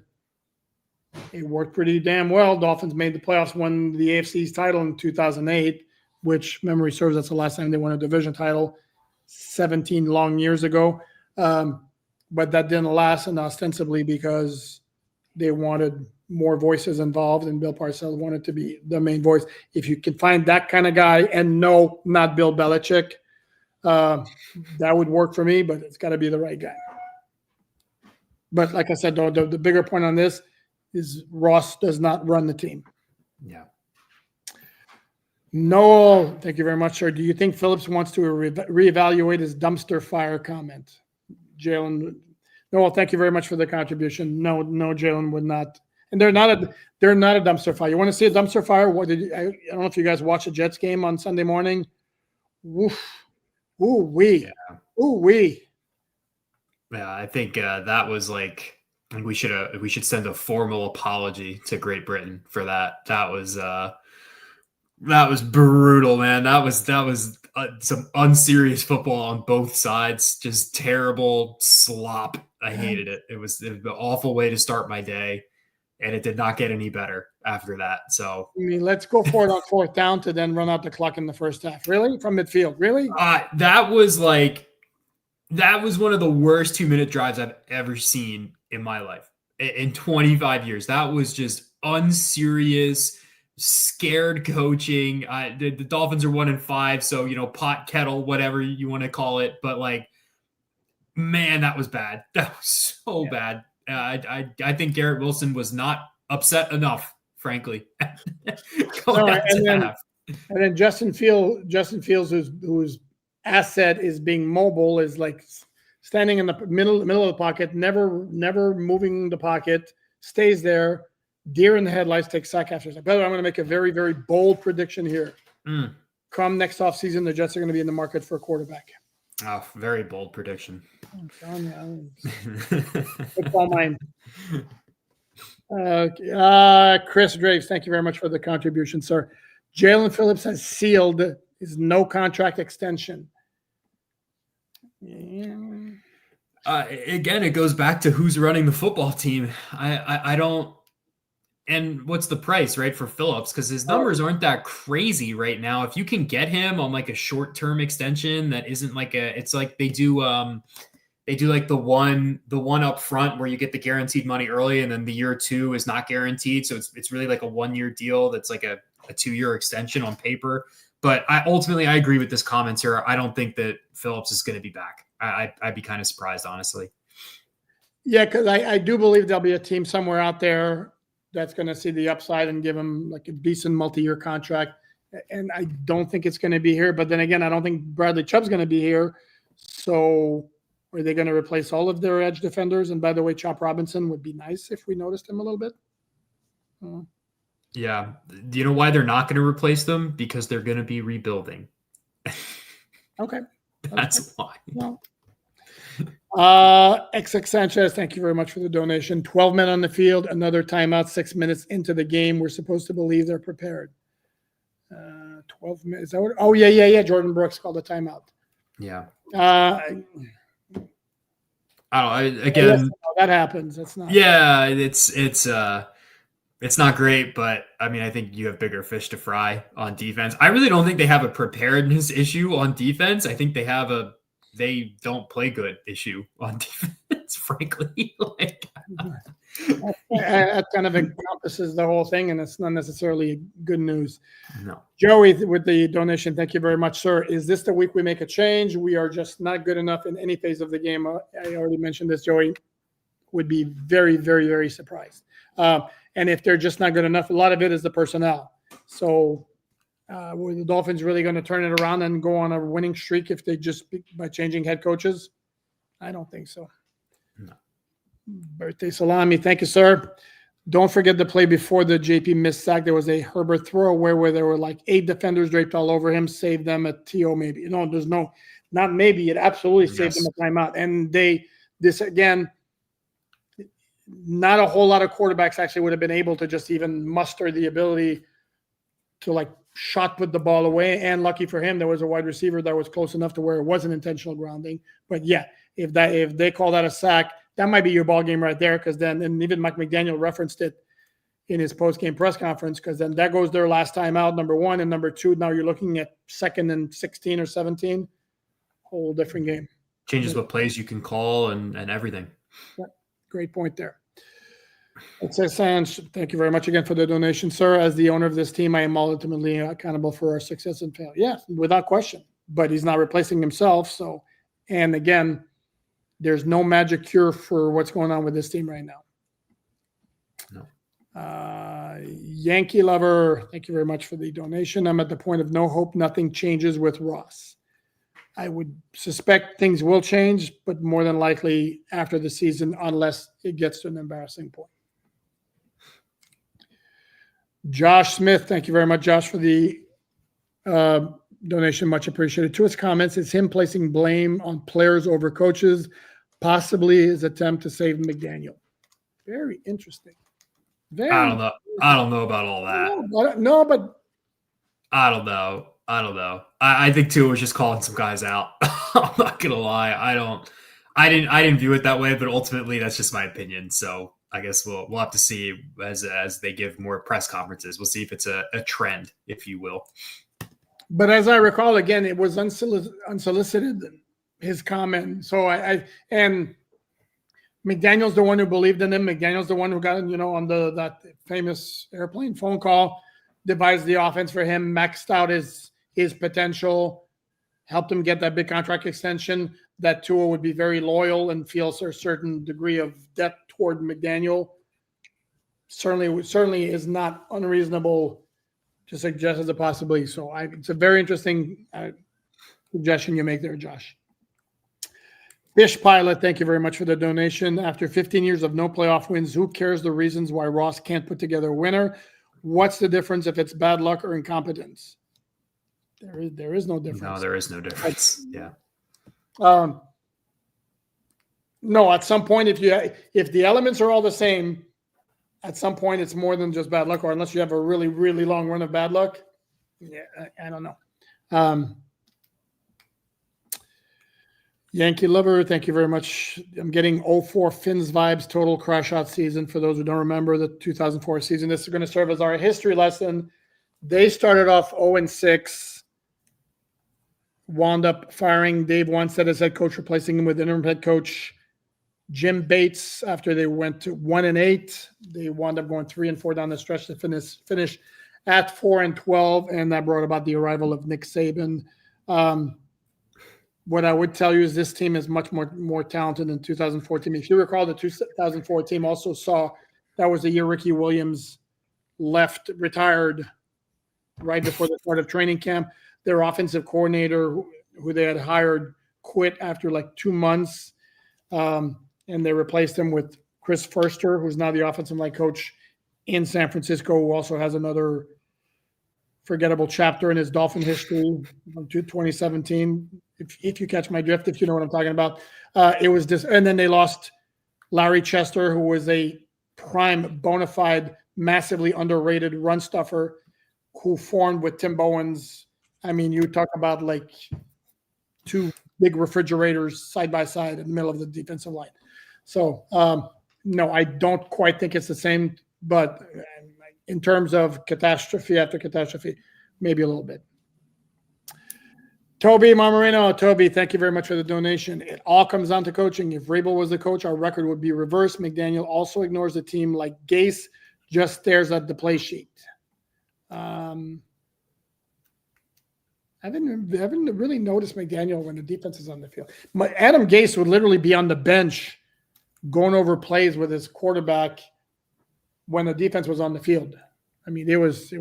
it worked pretty damn well. Dolphins made the playoffs, won the AFC's title in 2008, which memory serves, that's the last time they won a division title 17 long years ago. But that didn't last, and ostensibly because they wanted more voices involved, and Bill Parcells wanted to be the main voice. If you can find that kind of guy, and no, not Bill Belichick, that would work for me, but it's got to be the right guy. But like I said, though, the bigger point on this is Ross does not run the team. Yeah. Noel, thank you very much, sir. Do you think Phillips wants to reevaluate his dumpster fire comment? Jalen, Noel, thank you very much for the contribution. No, Jalen would not. And they're not a dumpster fire. You want to see a dumpster fire? I don't know if you guys watched the Jets game on Sunday morning. Oof. Ooh wee. Yeah. Ooh wee. Yeah, I think that was like, we should send a formal apology to Great Britain for that. That was brutal, man. That was some unserious football on both sides. Just terrible slop. I hated it. It was an awful way to start my day, and it did not get any better after that. So I mean, let's go for it on fourth down to then run out the clock in the first half. Really? From midfield? Really? That was one of the worst 2-minute drives I've ever seen in my life in 25 years. That was just unserious, scared coaching. The Dolphins are 1-5, so pot kettle, whatever you want to call it. But like, man, that was bad. That was so bad. I think Garrett Wilson was not upset enough, frankly. And then Justin Fields, whose asset is being mobile, is like standing in the middle of the pocket, never moving the pocket, stays there. Deer in the headlights, takes sack after sack. By the way, I'm going to make a very, very bold prediction here. Come next offseason, the Jets are going to be in the market for a quarterback. Oh, very bold prediction. It's all mine. Chris Draves, thank you very much for the contribution, sir. Jalen Phillips has sealed his no contract extension. Yeah. Again, it goes back to who's running the football team. I don't. And what's the price, right, for Phillips? Because his numbers aren't that crazy right now. If you can get him on like a short-term extension that isn't like it's like they do like the one up front where you get the guaranteed money early and then the year 2 is not guaranteed. So it's really like a 1-year deal that's like a 2-year extension on paper. But I agree with this comment here. I don't think that Phillips is going to be back. I'd be kind of surprised, honestly. Yeah, because I do believe there'll be a team somewhere out there that's going to see the upside and give him like a decent multi-year contract. And I don't think it's going to be here. But then again, I don't think Bradley Chubb's going to be here. So are they going to replace all of their edge defenders? And by the way, Chop Robinson would be nice if we noticed him a little bit. Yeah. Do you know why they're not going to replace them? Because they're going to be rebuilding. Okay. That's why. Well, XX Sanchez, thank you very much for the donation. 12 men on the field, another timeout 6 minutes into the game. We're supposed to believe they're prepared. 12 minutes. Is that what? Oh, yeah. Jordan Brooks called a timeout. Yeah. I don't know. Again, that happens. That's not. Yeah, it's not great, but I mean, I think you have bigger fish to fry on defense. I really don't think they have a preparedness issue on defense. I think they have they don't play good issue on defense, frankly. That kind of encompasses the whole thing, and it's not necessarily good news. No. Joey, with the donation, thank you very much, sir. Is this the week we make a change? We are just not good enough in any phase of the game. I already mentioned this, Joey. Would be very, very, very surprised. And if they're just not good enough, a lot of it is the personnel. So were the Dolphins really going to turn it around and go on a winning streak if they just by changing head coaches? I don't think so. No. Birthday salami. Thank you, sir. Don't forget the play before the JP missed sack. There was a Herbert throwaway where there were like 8 defenders draped all over him. Saved them a TO maybe. No, there's no, not maybe. It absolutely saved them a timeout. And this again, not a whole lot of quarterbacks actually would have been able to just even muster the ability to like shot put the ball away. And lucky for him, there was a wide receiver that was close enough to where it wasn't intentional grounding. But yeah, if they call that a sack, that might be your ball game right there. Because then, and even Mike McDaniel referenced it in his post-game press conference, because then that goes their last time out, number 1, and number 2. Now you're looking at 2nd and 16 or 17, whole different game. Changes what plays you can call and everything. Yeah, great point there. Sanch, thank you very much again for the donation, sir. As the owner of this team, I am ultimately accountable for our success and failure. Yeah, without question. But he's not replacing himself. So, and again, there's no magic cure for what's going on with this team right now. No. Yankee lover, thank you very much for the donation. I'm at the point of no hope. Nothing changes with Ross. I would suspect things will change, but more than likely after the season, unless it gets to an embarrassing point. Josh Smith, thank you very much, Josh, for the donation. Much appreciated. To his comments, it's him placing blame on players over coaches, possibly his attempt to save McDaniel. Very interesting. I don't know. I don't know about all that. No, but I don't know. I think Tua was just calling some guys out. I'm not gonna lie. I didn't view it that way, but ultimately that's just my opinion. So I guess we'll have to see as they give more press conferences. We'll see if it's a trend, if you will. But as I recall, again, it was unsolicited, his comment. So and McDaniel's the one who believed in him. McDaniel's the one who got, on that famous airplane phone call, devised the offense for him, maxed out his potential, helped him get that big contract extension. That Tua would be very loyal and feels a certain degree of debt toward McDaniel. Certainly is not unreasonable to suggest as a possibility. So it's a very interesting suggestion you make there, Josh. Fish Pilot, thank you very much for the donation. After 15 years of no playoff wins, who cares the reasons why Ross can't put together a winner? What's the difference if it's bad luck or incompetence? There is no difference. No, there is no difference. Yeah. No, at some point, if the elements are all the same, at some point it's more than just bad luck, or unless you have a really, really long run of bad luck. Yeah, I don't know. Yankee Lover, thank you very much. I'm getting 04 Finns vibes, total crash out season. For those who don't remember the 2004 season, this is going to serve as our history lesson. They started off 0-6, wound up firing Dave Wanstead as head coach, replacing him with interim head coach Jim Bates. After they went to 1-8, they wound up going 3-4 down the stretch to finish at 4-12, and that brought about the arrival of Nick Saban. What I would tell you is this team is much more talented than 2014. If you recall, the 2004 team also saw that was the year Ricky Williams retired right before the start of training camp. Their offensive coordinator, who they had hired, quit after like 2 months, and they replaced him with Chris Furster, who's now the offensive line coach in San Francisco, who also has another forgettable chapter in his Dolphin history from 2017. If you catch my drift, if you know what I'm talking about, it was just, and then they lost Larry Chester, who was a prime, bona fide, massively underrated run stuffer, who formed with Tim Bowens. I mean, you talk about like two big refrigerators side by side in the middle of the defensive line. So, no, I don't quite think it's the same, but in terms of catastrophe after catastrophe, maybe a little bit. Toby Marmarino, Toby, thank you very much for the donation. It all comes down to coaching. If Vrabel was the coach, our record would be reversed. McDaniel also ignores the team like Gase, just stares at the play sheet. I haven't really noticed McDaniel when the defense is on the field. Adam Gase would literally be on the bench going over plays with his quarterback when the defense was on the field. I mean, it was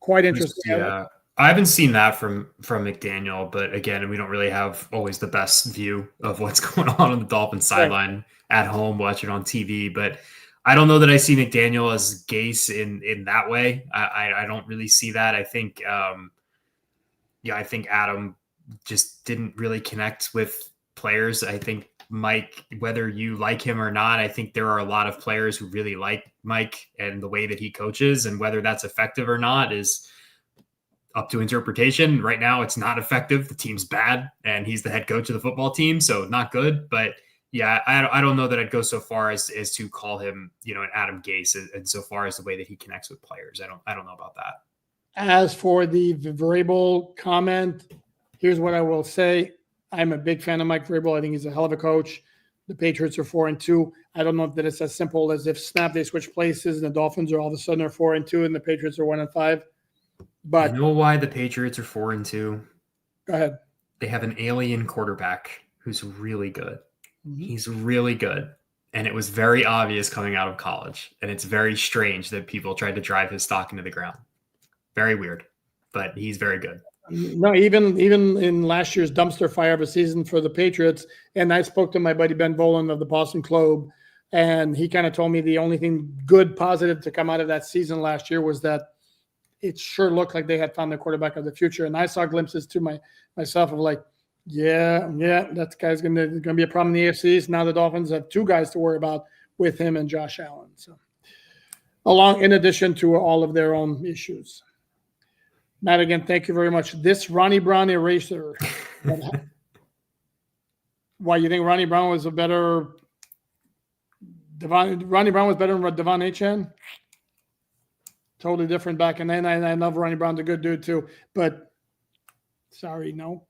quite interesting. Yeah. I haven't seen that from McDaniel, but again, we don't really have always the best view of what's going on the Dolphins sideline at home, watching on TV. But I don't know that I see McDaniel as Gase in that way. I don't really see that. I think, I think Adam just didn't really connect with players. I think Mike, whether you like him or not, I think there are a lot of players who really like Mike and the way that he coaches, and whether that's effective or not is up to interpretation. Right now, it's not effective. The team's bad, and he's the head coach of the football team, so not good. But yeah, I don't know that I'd go so far as to call him, an Adam Gase, and so far as the way that he connects with players. I don't know about that. As for the Vrabel comment, here's what I will say. I'm a big fan of Mike Vrabel. I think he's a hell of a coach. The Patriots are 4-2. I don't know that it's as simple as if they switch places and the Dolphins are all of a sudden are 4-2 and the Patriots are 1-5. But you know why the Patriots are 4-2? Go ahead. They have an alien quarterback who's really good. Mm-hmm. He's really good. And it was very obvious coming out of college. And it's very strange that people tried to drive his stock into the ground. Very weird. But he's very good. No, even in last year's dumpster fire of a season for the Patriots, and I spoke to my buddy Ben Volen of the Boston Globe, and he kind of told me the only thing good, positive to come out of that season last year was that it sure looked like they had found their quarterback of the future. And I saw glimpses to myself of like, yeah, that guy's going to be a problem in the AFC East. Now the Dolphins have two guys to worry about with him and Josh Allen. So, in addition to all of their own issues. Matt, again, thank you very much. This Ronnie Brown eraser. Why, you think Ronnie Brown was better than Devon Achane? Totally different back in then. I love Ronnie Brown's a good dude too, but sorry, no.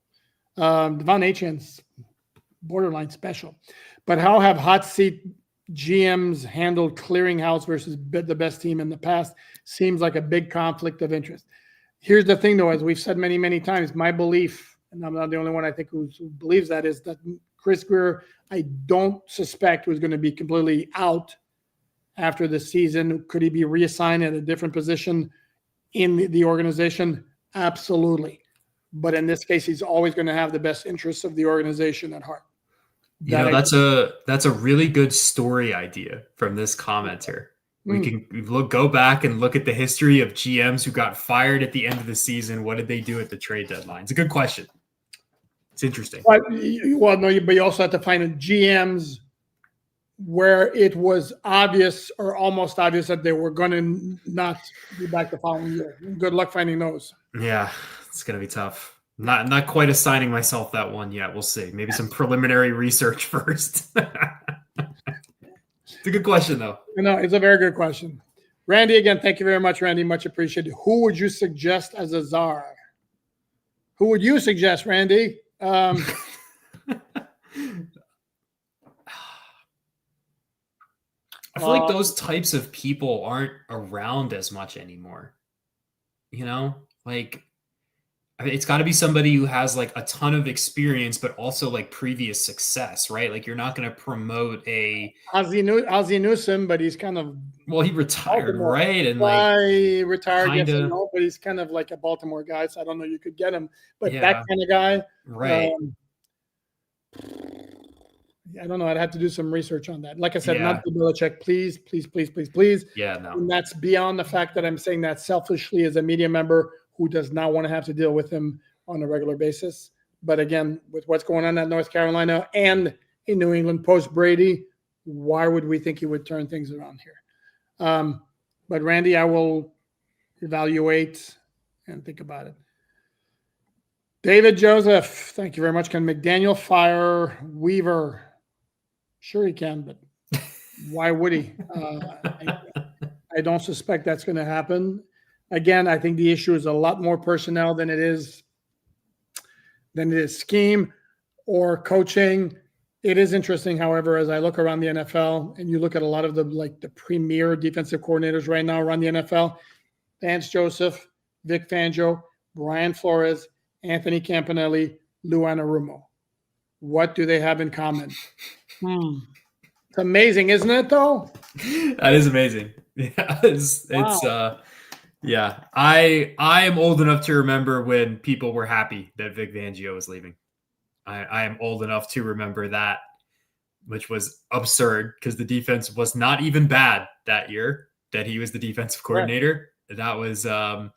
Devon Achane's borderline special. But how have hot seat GMs handled clearinghouse versus the best team in the past? Seems like a big conflict of interest. Here's the thing, though, as we've said many, many times, my belief, and I'm not the only one I think who believes that, is that Chris Grier, I don't suspect was going to be completely out after the season. Could he be reassigned at a different position in the organization? Absolutely. But in this case, he's always going to have the best interests of the organization at heart. You know, that's a really good story idea from this commenter. We can go back and look at the history of GMs who got fired at the end of the season. What did they do at the trade deadline? It's a good question. It's interesting. But you also have to find GMs where it was obvious or almost obvious that they were going to not be back the following year. Good luck finding those. Yeah, it's going to be tough. Not quite assigning myself that one yet. We'll see. Maybe some preliminary research first. It's a good question, though. No, it's a very good question. Randy, again, thank you very much, Randy. Much appreciated. Who would you suggest as a czar? Who would you suggest, Randy? I feel like those types of people aren't around as much anymore. You know, like, I mean, it's got to be somebody who has like a ton of experience, but also like previous success, right? Like, you're not going to promote a Ozzie Newsome, but he's kind of he retired, Baltimore. right? And like he retired, kinda, yes and no, but he's kind of like a Baltimore guy, so I don't know you could get him, but that kind of guy, right? I don't know. I'd have to do some research on that. Like I said, not the Belichick. Please, please, please, please, please. Yeah, no. And that's beyond the fact that I'm saying that selfishly as a media member who does not want to have to deal with him on a regular basis. But again, with what's going on at North Carolina and in New England post Brady, why would we think he would turn things around here? But Randy, I will evaluate and think about it. David Joseph, thank you very much. Can McDaniel fire Weaver? Sure he can, but why would he? I don't suspect that's going to happen. Again, I think the issue is a lot more personnel than it is scheme or coaching. It is interesting, however, as I look around the NFL and you look at a lot of the premier defensive coordinators right now around the NFL, Vance Joseph, Vic Fangio, Brian Flores, Anthony Campanelli, Lou Anarumo. What do they have in common? It's amazing, isn't it, though? That is amazing. Yeah, it's yeah. I am old enough to remember when people were happy that Vic Fangio was leaving. I am old enough to remember that, which was absurd because the defense was not even bad that year that he was the defensive coordinator. Right. That was and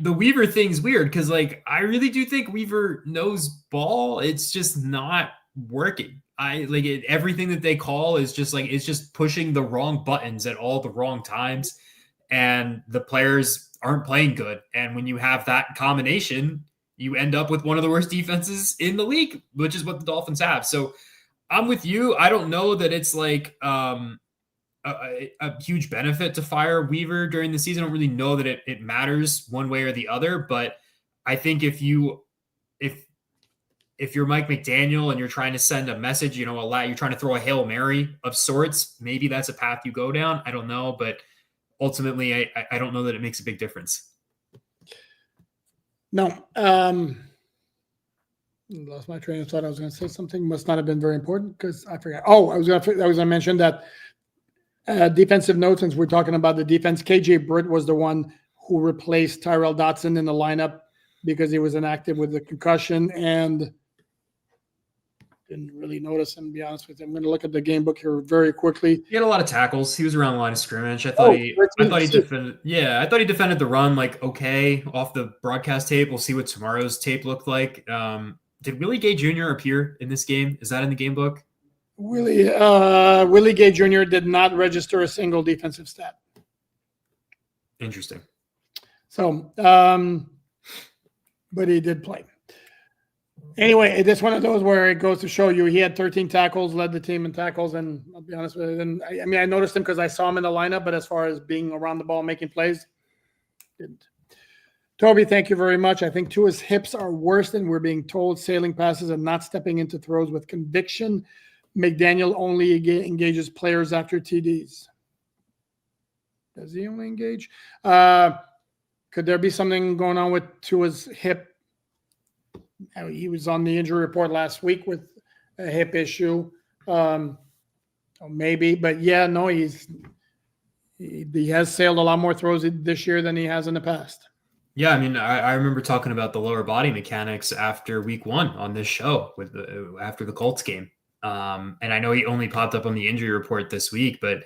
the Weaver thing's weird because like I really do think Weaver knows ball. It's just not working. Everything that they call is just like it's just pushing the wrong buttons at all the wrong times, and the players aren't playing good. And when you have that combination, you end up with one of the worst defenses in the league, which is what the Dolphins have. So I'm with you. I don't know that it's like a huge benefit to fire Weaver during the season. I don't really know that it matters one way or the other, but I think if you're Mike McDaniel and you're trying to send a message, you're trying to throw a Hail Mary of sorts, maybe that's a path you go down. I don't know, but ultimately I don't know that it makes a big difference. No. Lost my train of thought. I was going to say something. Must not have been very important because I forgot. Oh, I was going to mention that defensive notes, since we're talking about the defense, KJ Britt was the one who replaced Tyrell Dotson in the lineup because he was inactive with the concussion and didn't really notice him, to be honest with you. I'm going to look at the game book here very quickly. He had a lot of tackles. He was around the line of scrimmage. I thought he defended. Yeah, I thought he defended the run like okay off the broadcast tape. We'll see what tomorrow's tape looked like. Did Willie Gay Jr. appear in this game? Is that in the game book? Willie Gay Jr. did not register a single defensive stat. Interesting. So, but he did play. Anyway, it's one of those where it goes to show you he had 13 tackles, led the team in tackles, and I'll be honest with you, and I noticed him because I saw him in the lineup, but as far as being around the ball making plays, didn't. Toby, thank you very much. I think Tua's hips are worse than we're being told, sailing passes and not stepping into throws with conviction. McDaniel only engages players after TDs. Does he only engage? Could there be something going on with Tua's hip? He was on the injury report last week with a hip issue. Maybe, but yeah, no, he has sailed a lot more throws this year than he has in the past. Yeah, I mean, I remember talking about the lower body mechanics after week 1 on this show after the Colts game. And I know he only popped up on the injury report this week, but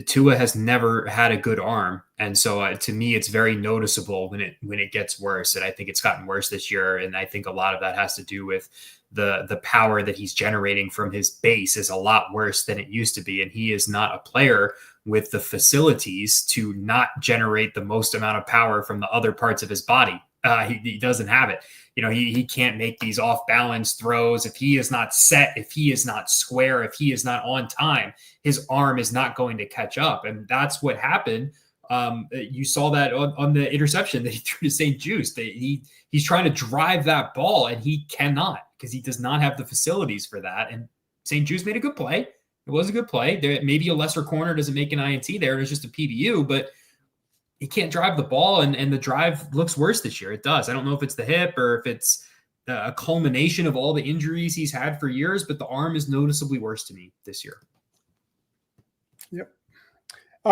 Tua has never had a good arm, and so to me, it's very noticeable when it gets worse. And I think it's gotten worse this year, and I think a lot of that has to do with the power that he's generating from his base is a lot worse than it used to be, and he is not a player with the facilities to not generate the most amount of power from the other parts of his body. He doesn't have it. He can't make these off balance throws. If he is not set, if he is not square, if he is not on time, his arm is not going to catch up. And that's what happened. You saw that on the interception that he threw to St. Juice. He's trying to drive that ball and he cannot, because he does not have the facilities for that. And St. Juice made a good play. It was a good play. Maybe a lesser corner doesn't make an INT there. It's just a PBU, but he can't drive the ball, and the drive looks worse this year. It does. I don't know if it's the hip or if it's a culmination of all the injuries he's had for years, but the arm is noticeably worse to me this year. Yep.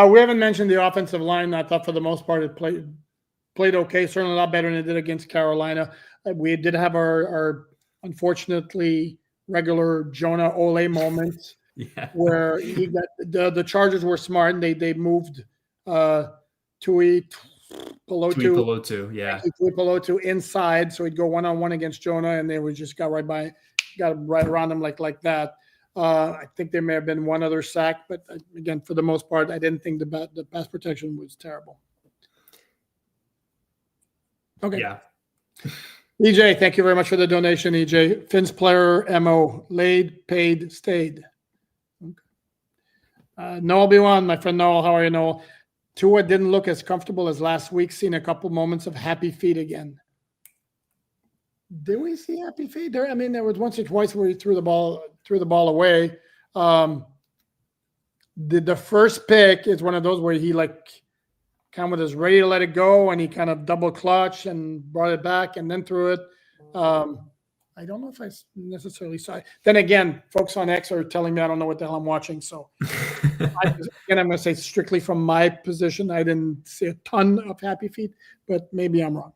We haven't mentioned the offensive line. I thought for the most part it played okay, certainly a lot better than it did against Carolina. We did have our unfortunately regular Jonah Ole moments. Yeah. Where he got the Chargers were smart and they moved Tua Tagovailoa inside, so he'd go one-on-one against Jonah, and they would just got right around him like that. I think there may have been one other sack, but again, for the most part, I didn't think the pass protection was terrible. Okay. Yeah. EJ, thank you very much for the donation, EJ. Finn's player MO, laid, paid, stayed. Noel B1, my friend Noel, how are you, Noel? Tua didn't look as comfortable as last week. Seen a couple moments of happy feet again. Did we see happy feet there? I mean, there was once or twice where he threw the ball away. The first pick is one of those where he kind of was ready to let it go, and he kind of double clutched and brought it back and then threw it. I don't know if I necessarily saw it. Then again, folks on X are telling me I don't know what the hell I'm watching. So I'm going to say strictly from my position, I didn't see a ton of happy feet, but maybe I'm wrong.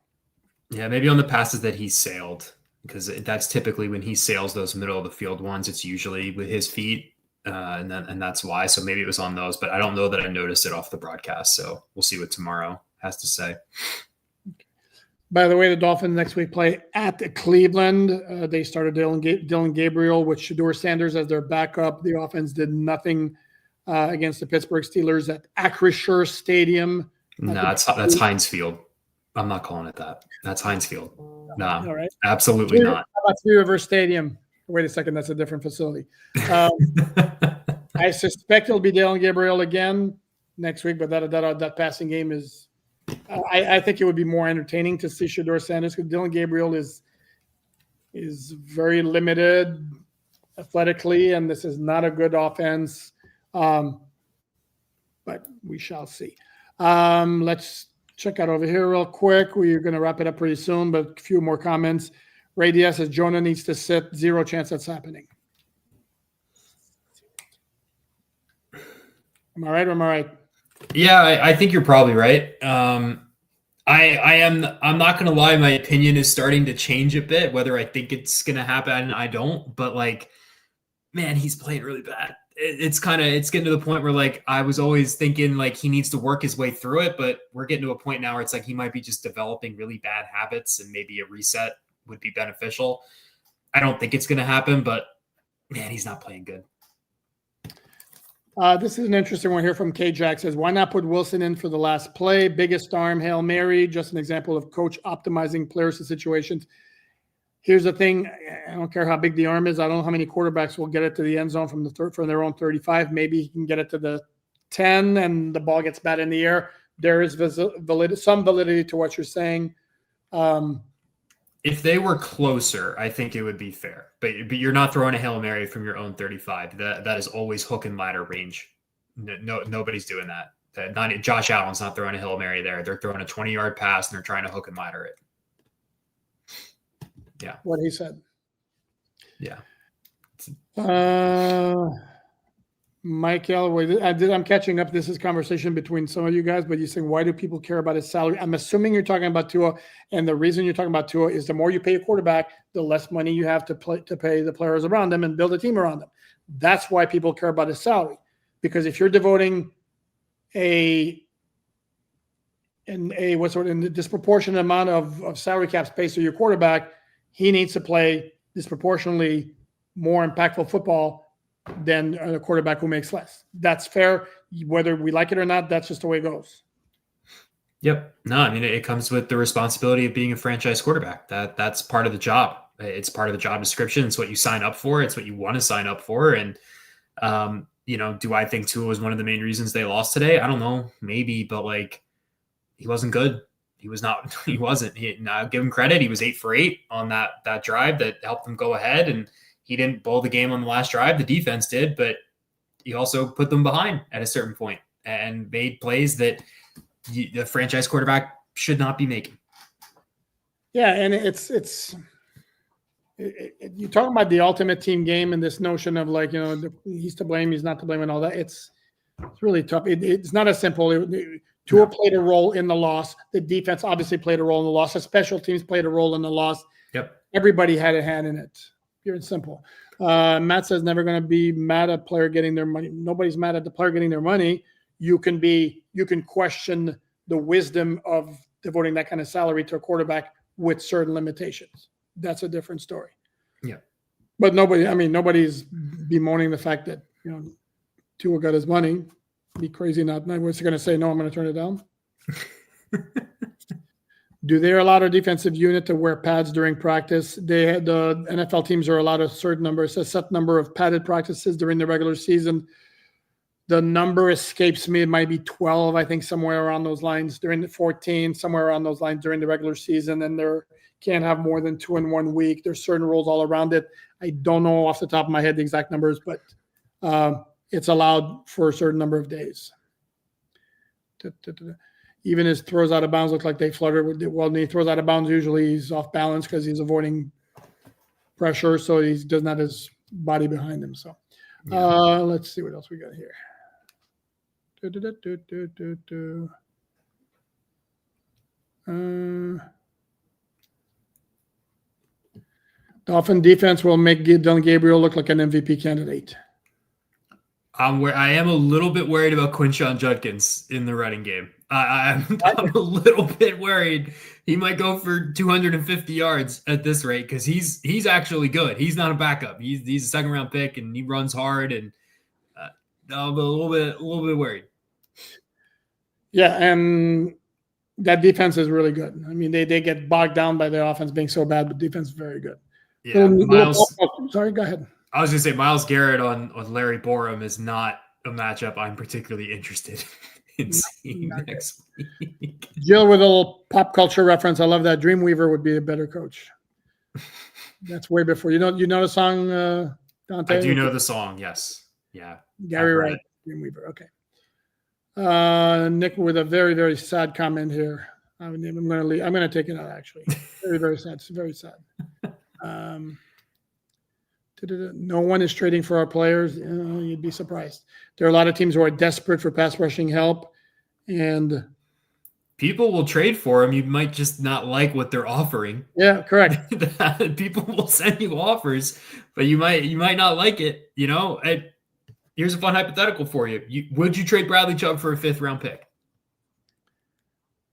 Yeah, maybe on the passes that he sailed, because that's typically when he sails those middle of the field ones, it's usually with his feet, and that's why. So maybe it was on those, but I don't know that I noticed it off the broadcast. So we'll see what tomorrow has to say. By the way, the Dolphins next week play at Cleveland. They started Dylan Gabriel with Shedeur Sanders as their backup. The offense did nothing against the Pittsburgh Steelers at Acrisure Stadium. No, that's Heinz Field. I'm not calling it that. That's Heinz Field. No, all right. Absolutely not. How about Three River Stadium? Wait a second, that's a different facility. I suspect it'll be Dylan Gabriel again next week, but that passing game is. I think it would be more entertaining to see Shedeur Sanders, because Dylan Gabriel is very limited athletically, and this is not a good offense. But we shall see. Let's check out over here real quick. We're going to wrap it up pretty soon, but a few more comments. Ray Diaz says Jonah needs to sit. Zero chance that's happening. Am I right or am I right? Yeah, I think you're probably right. I'm not going to lie. My opinion is starting to change a bit, whether I think it's going to happen. I don't, but man, he's playing really bad. It's getting to the point where I was always thinking he needs to work his way through it, but we're getting to a point now where it's he might be just developing really bad habits, and maybe a reset would be beneficial. I don't think it's going to happen, but man, he's not playing good. This is an interesting one here from K-Jack. Says, why not put Wilson in for the last play? Biggest arm, Hail Mary. Just an example of coach optimizing players to situations. Here's the thing. I don't care how big the arm is. I don't know how many quarterbacks will get it to the end zone from their own 35. Maybe he can get it to the 10 and the ball gets bad in the air. There is some validity to what you're saying. If they were closer, I think it would be fair. But you're not throwing a Hail Mary from your own 35. That is always hook and ladder range. No, nobody's doing that. Josh Allen's not throwing a Hail Mary there. They're throwing a 20-yard pass, and they're trying to hook and ladder it. Yeah. What he said. Yeah. Michael, I'm catching up. This is conversation between some of you guys, but you're saying, why do people care about his salary? I'm assuming you're talking about Tua, and the reason you're talking about Tua is the more you pay a quarterback, the less money you have to pay the players around them and build a team around them. That's why people care about his salary, because if you're devoting a disproportionate amount of salary cap space to your quarterback, he needs to play disproportionately more impactful football than a quarterback who makes less. That's fair. Whether we like it or not, that's just the way it goes. Yep. No, I mean, it comes with the responsibility of being a franchise quarterback. That's part of the job. It's part of the job description. It's what you sign up for. It's what you want to sign up for. And, do I think Tua was one of the main reasons they lost today? I don't know. Maybe, but like, he wasn't good. He was not. He wasn't. I'll give him credit. He was 8 for 8 on that drive that helped them go ahead, and he didn't bowl the game on the last drive. The defense did, but he also put them behind at a certain point and made plays that the franchise quarterback should not be making. Yeah, and you're talking about the ultimate team game and this notion of like, he's to blame, he's not to blame, and all that. It's really tough. It's not as simple. Tua played a role in the loss. The defense obviously played a role in the loss. The special teams played a role in the loss. Yep. Everybody had a hand in it. Pure and simple. Matt says never going to be mad at player getting their money. Nobody's mad at the player getting their money. You can question the wisdom of devoting that kind of salary to a quarterback with certain limitations. That's a different story. Yeah. But nobody's bemoaning the fact that, Tua got his money. Be crazy not. I was going to say, no, I'm going to turn it down. Do they allow their defensive unit to wear pads during practice? The NFL teams are allowed a set number of padded practices during the regular season. The number escapes me. It might be 12, I think, somewhere around those lines during the 14, somewhere around those lines during the regular season. And there can't have more than 2 in 1 week. There's certain rules all around it. I don't know off the top of my head the exact numbers, but it's allowed for a certain number of days. Even his throws out of bounds look like they fluttered. When he throws out of bounds, usually he's off balance because he's avoiding pressure, so he doesn't have his body behind him. So let's see what else we got here. Dolphin defense will make Dylan Gabriel look like an MVP candidate. I am a little bit worried about Quinshon Judkins in the running game. I'm a little bit worried he might go for 250 yards at this rate because he's actually good. He's not a backup. He's a second round pick and he runs hard, and I'm a little bit worried. Yeah, and that defense is really good. I mean, they get bogged down by their offense being so bad, but defense is very good. Yeah, sorry, go ahead. I was going to say Myles Garrett on Larry Borum is not a matchup I'm particularly interested in seeing next week. Jill with a little pop culture reference. I love that. Dreamweaver would be a better coach. That's way before. You know the song, Dante? I do know the song, yes. Yeah. Gary Wright, Dreamweaver. Okay. Nick with a very, very sad comment here. I'm going to take it out, actually. Very, very sad. It's very sad. No one is trading for our players. You'd be surprised. There are a lot of teams who are desperate for pass rushing help, and people will trade for them. You might just not like what they're offering. Yeah, correct. People will send you offers, but you might not like it. Here's a fun hypothetical for you. Would you trade Bradley Chubb for a 5th round pick?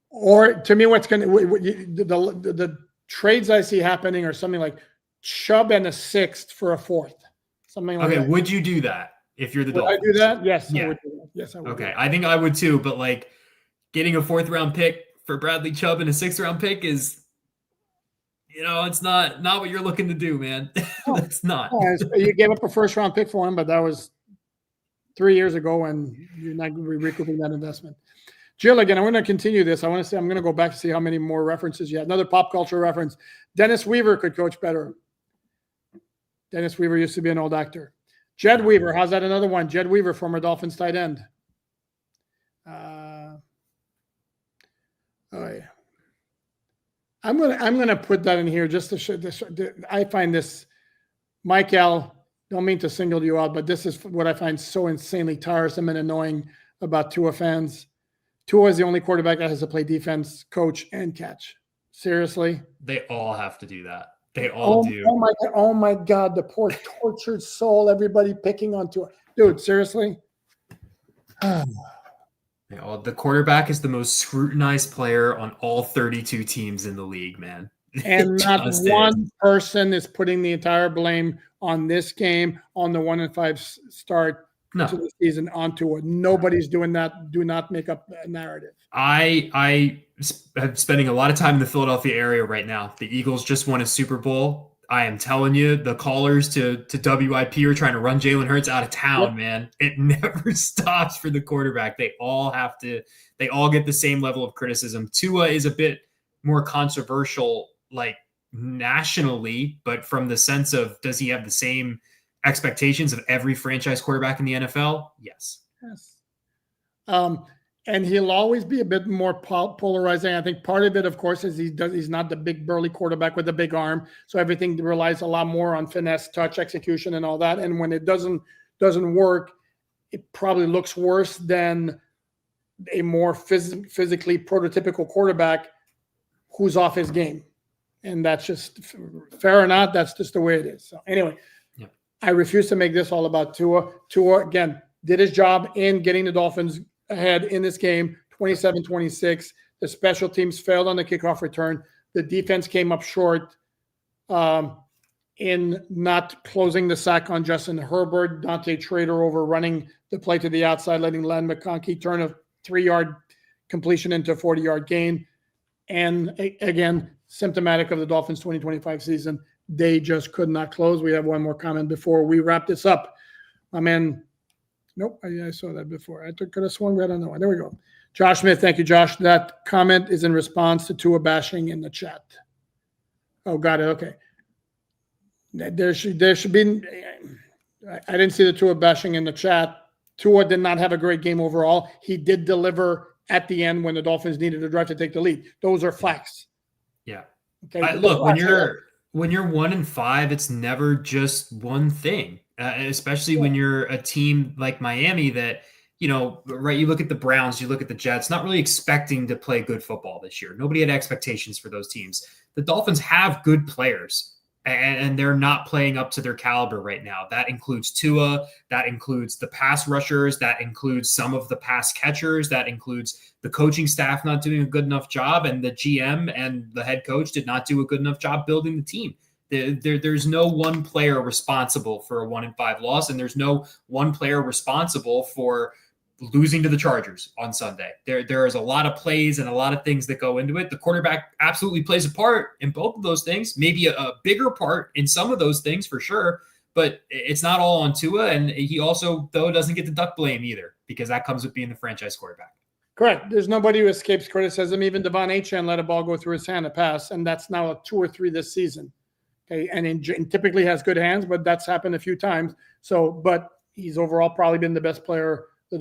Or to me, what's going to the trades I see happening are something like Chubb and a 6th for a 4th, something like that. Okay, would you do that if you're the Dolphins? I do that? Yes, yeah. I would do that. Yes, I would. Okay, I think I would too, but like getting a 4th round pick for Bradley Chubb and a 6th round pick is, it's not what you're looking to do, man. It's not. You gave up a 1st round pick for him, but that was 3 years ago, and you're not going to be recouping that investment. Jill, again, I want to continue this. I'm going to go back to see how many more references you have. Another pop culture reference. Dennis Weaver could coach better. Dennis Weaver used to be an old actor. Jed Weaver, how's that another one? Jed Weaver, former Dolphins tight end. Oh yeah. I'm gonna put that in here just to show this. I find this, Michael, don't mean to single you out, but this is what I find so insanely tiresome and annoying about Tua fans. Tua is the only quarterback that has to play defense, coach, and catch. Seriously? They all have to do that. They all do. Oh my God, the poor tortured soul, everybody picking on Tua. Dude, seriously? The quarterback is the most scrutinized player on all 32 teams in the league, man. And not one person is putting the entire blame on this game, on the 1-5 start to the season onto it. Nobody's doing that. Do not make up a narrative. I am spending a lot of time in the Philadelphia area right now. The Eagles just won a Super Bowl. I am telling you, the callers to WIP are trying to run Jalen Hurts out of town, man. It never stops for the quarterback. They all get the same level of criticism. Tua is a bit more controversial, like nationally, but from the sense of, does he have the same expectations of every franchise quarterback in the NFL? Yes. And he'll always be a bit more polarizing. I think part of it, of course, is he's not the big burly quarterback with a big arm. So everything relies a lot more on finesse, touch, execution, and all that. And when it doesn't work, it probably looks worse than a more physically prototypical quarterback who's off his game. And that's just fair or not. That's just the way it is. So anyway, I refuse to make this all about Tua. Tua, again, did his job in getting the Dolphins ahead in this game, 27-26. The special teams failed on the kickoff return. The defense came up short in not closing the sack on Justin Herbert. Dante Trader overrunning the play to the outside, letting Len McConkey turn a 3-yard completion into a 40-yard gain. And again, symptomatic of the Dolphins 2025 season, they just could not close. We have one more comment before we wrap this up. My man, nope, I saw that before. I could have sworn right on that one. There we go. Josh Smith, thank you, Josh. That comment is in response to Tua bashing in the chat. Oh, got it. Okay. There should be. I didn't see the Tua bashing in the chat. Tua did not have a great game overall. He did deliver at the end when the Dolphins needed a drive to take the lead. Those are facts. Yeah. Okay. Look, when you're 1-5, it's never just one thing. Especially when you're a team like Miami that, right, you look at the Browns, you look at the Jets, not really expecting to play good football this year. Nobody had expectations for those teams. The Dolphins have good players, and they're not playing up to their caliber right now. That includes Tua, that includes the pass rushers, that includes some of the pass catchers, that includes the coaching staff not doing a good enough job, and the GM and the head coach did not do a good enough job building the team. There's no one player responsible for a 1-5 loss, and there's no one player responsible for losing to the Chargers on Sunday. There is a lot of plays and a lot of things that go into it. The quarterback absolutely plays a part in both of those things, maybe a bigger part in some of those things for sure, but it's not all on Tua, and he also, though, doesn't get the duck blame either, because that comes with being the franchise quarterback. Correct. There's nobody who escapes criticism. Even Devon Achane let a ball go through his hand a pass, and that's now a 2 or 3 this season. Okay, and typically has good hands, but that's happened a few times. So, but he's overall probably been the best player for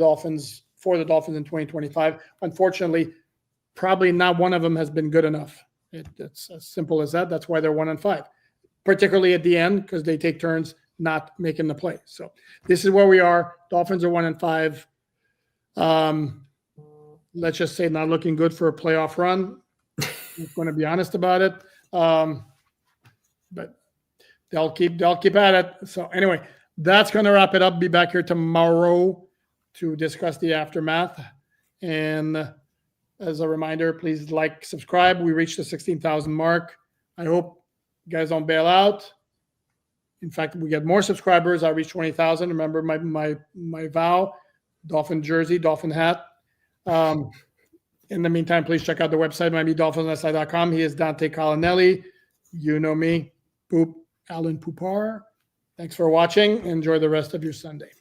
the Dolphins in 2025. Unfortunately, probably not one of them has been good enough. It's as simple as that. That's why they're 1-5, particularly at the end, because they take turns not making the play. So this is where we are. Dolphins are 1-5. Let's just say not looking good for a playoff run. I'm going to be honest about it. But they'll keep at it. So anyway, that's going to wrap it up. Be back here tomorrow to discuss the aftermath. And as a reminder, please like, subscribe. We reached the 16,000 mark. I hope you guys don't bail out. In fact, we get more subscribers. I reached 20,000. Remember my vow, Dolphin jersey, Dolphin hat. In the meantime, please check out the website, MiamiDolphinsSI.com. He is Dante Collinelli. You know me, Alain Poupart. Thanks for watching. Enjoy the rest of your Sunday.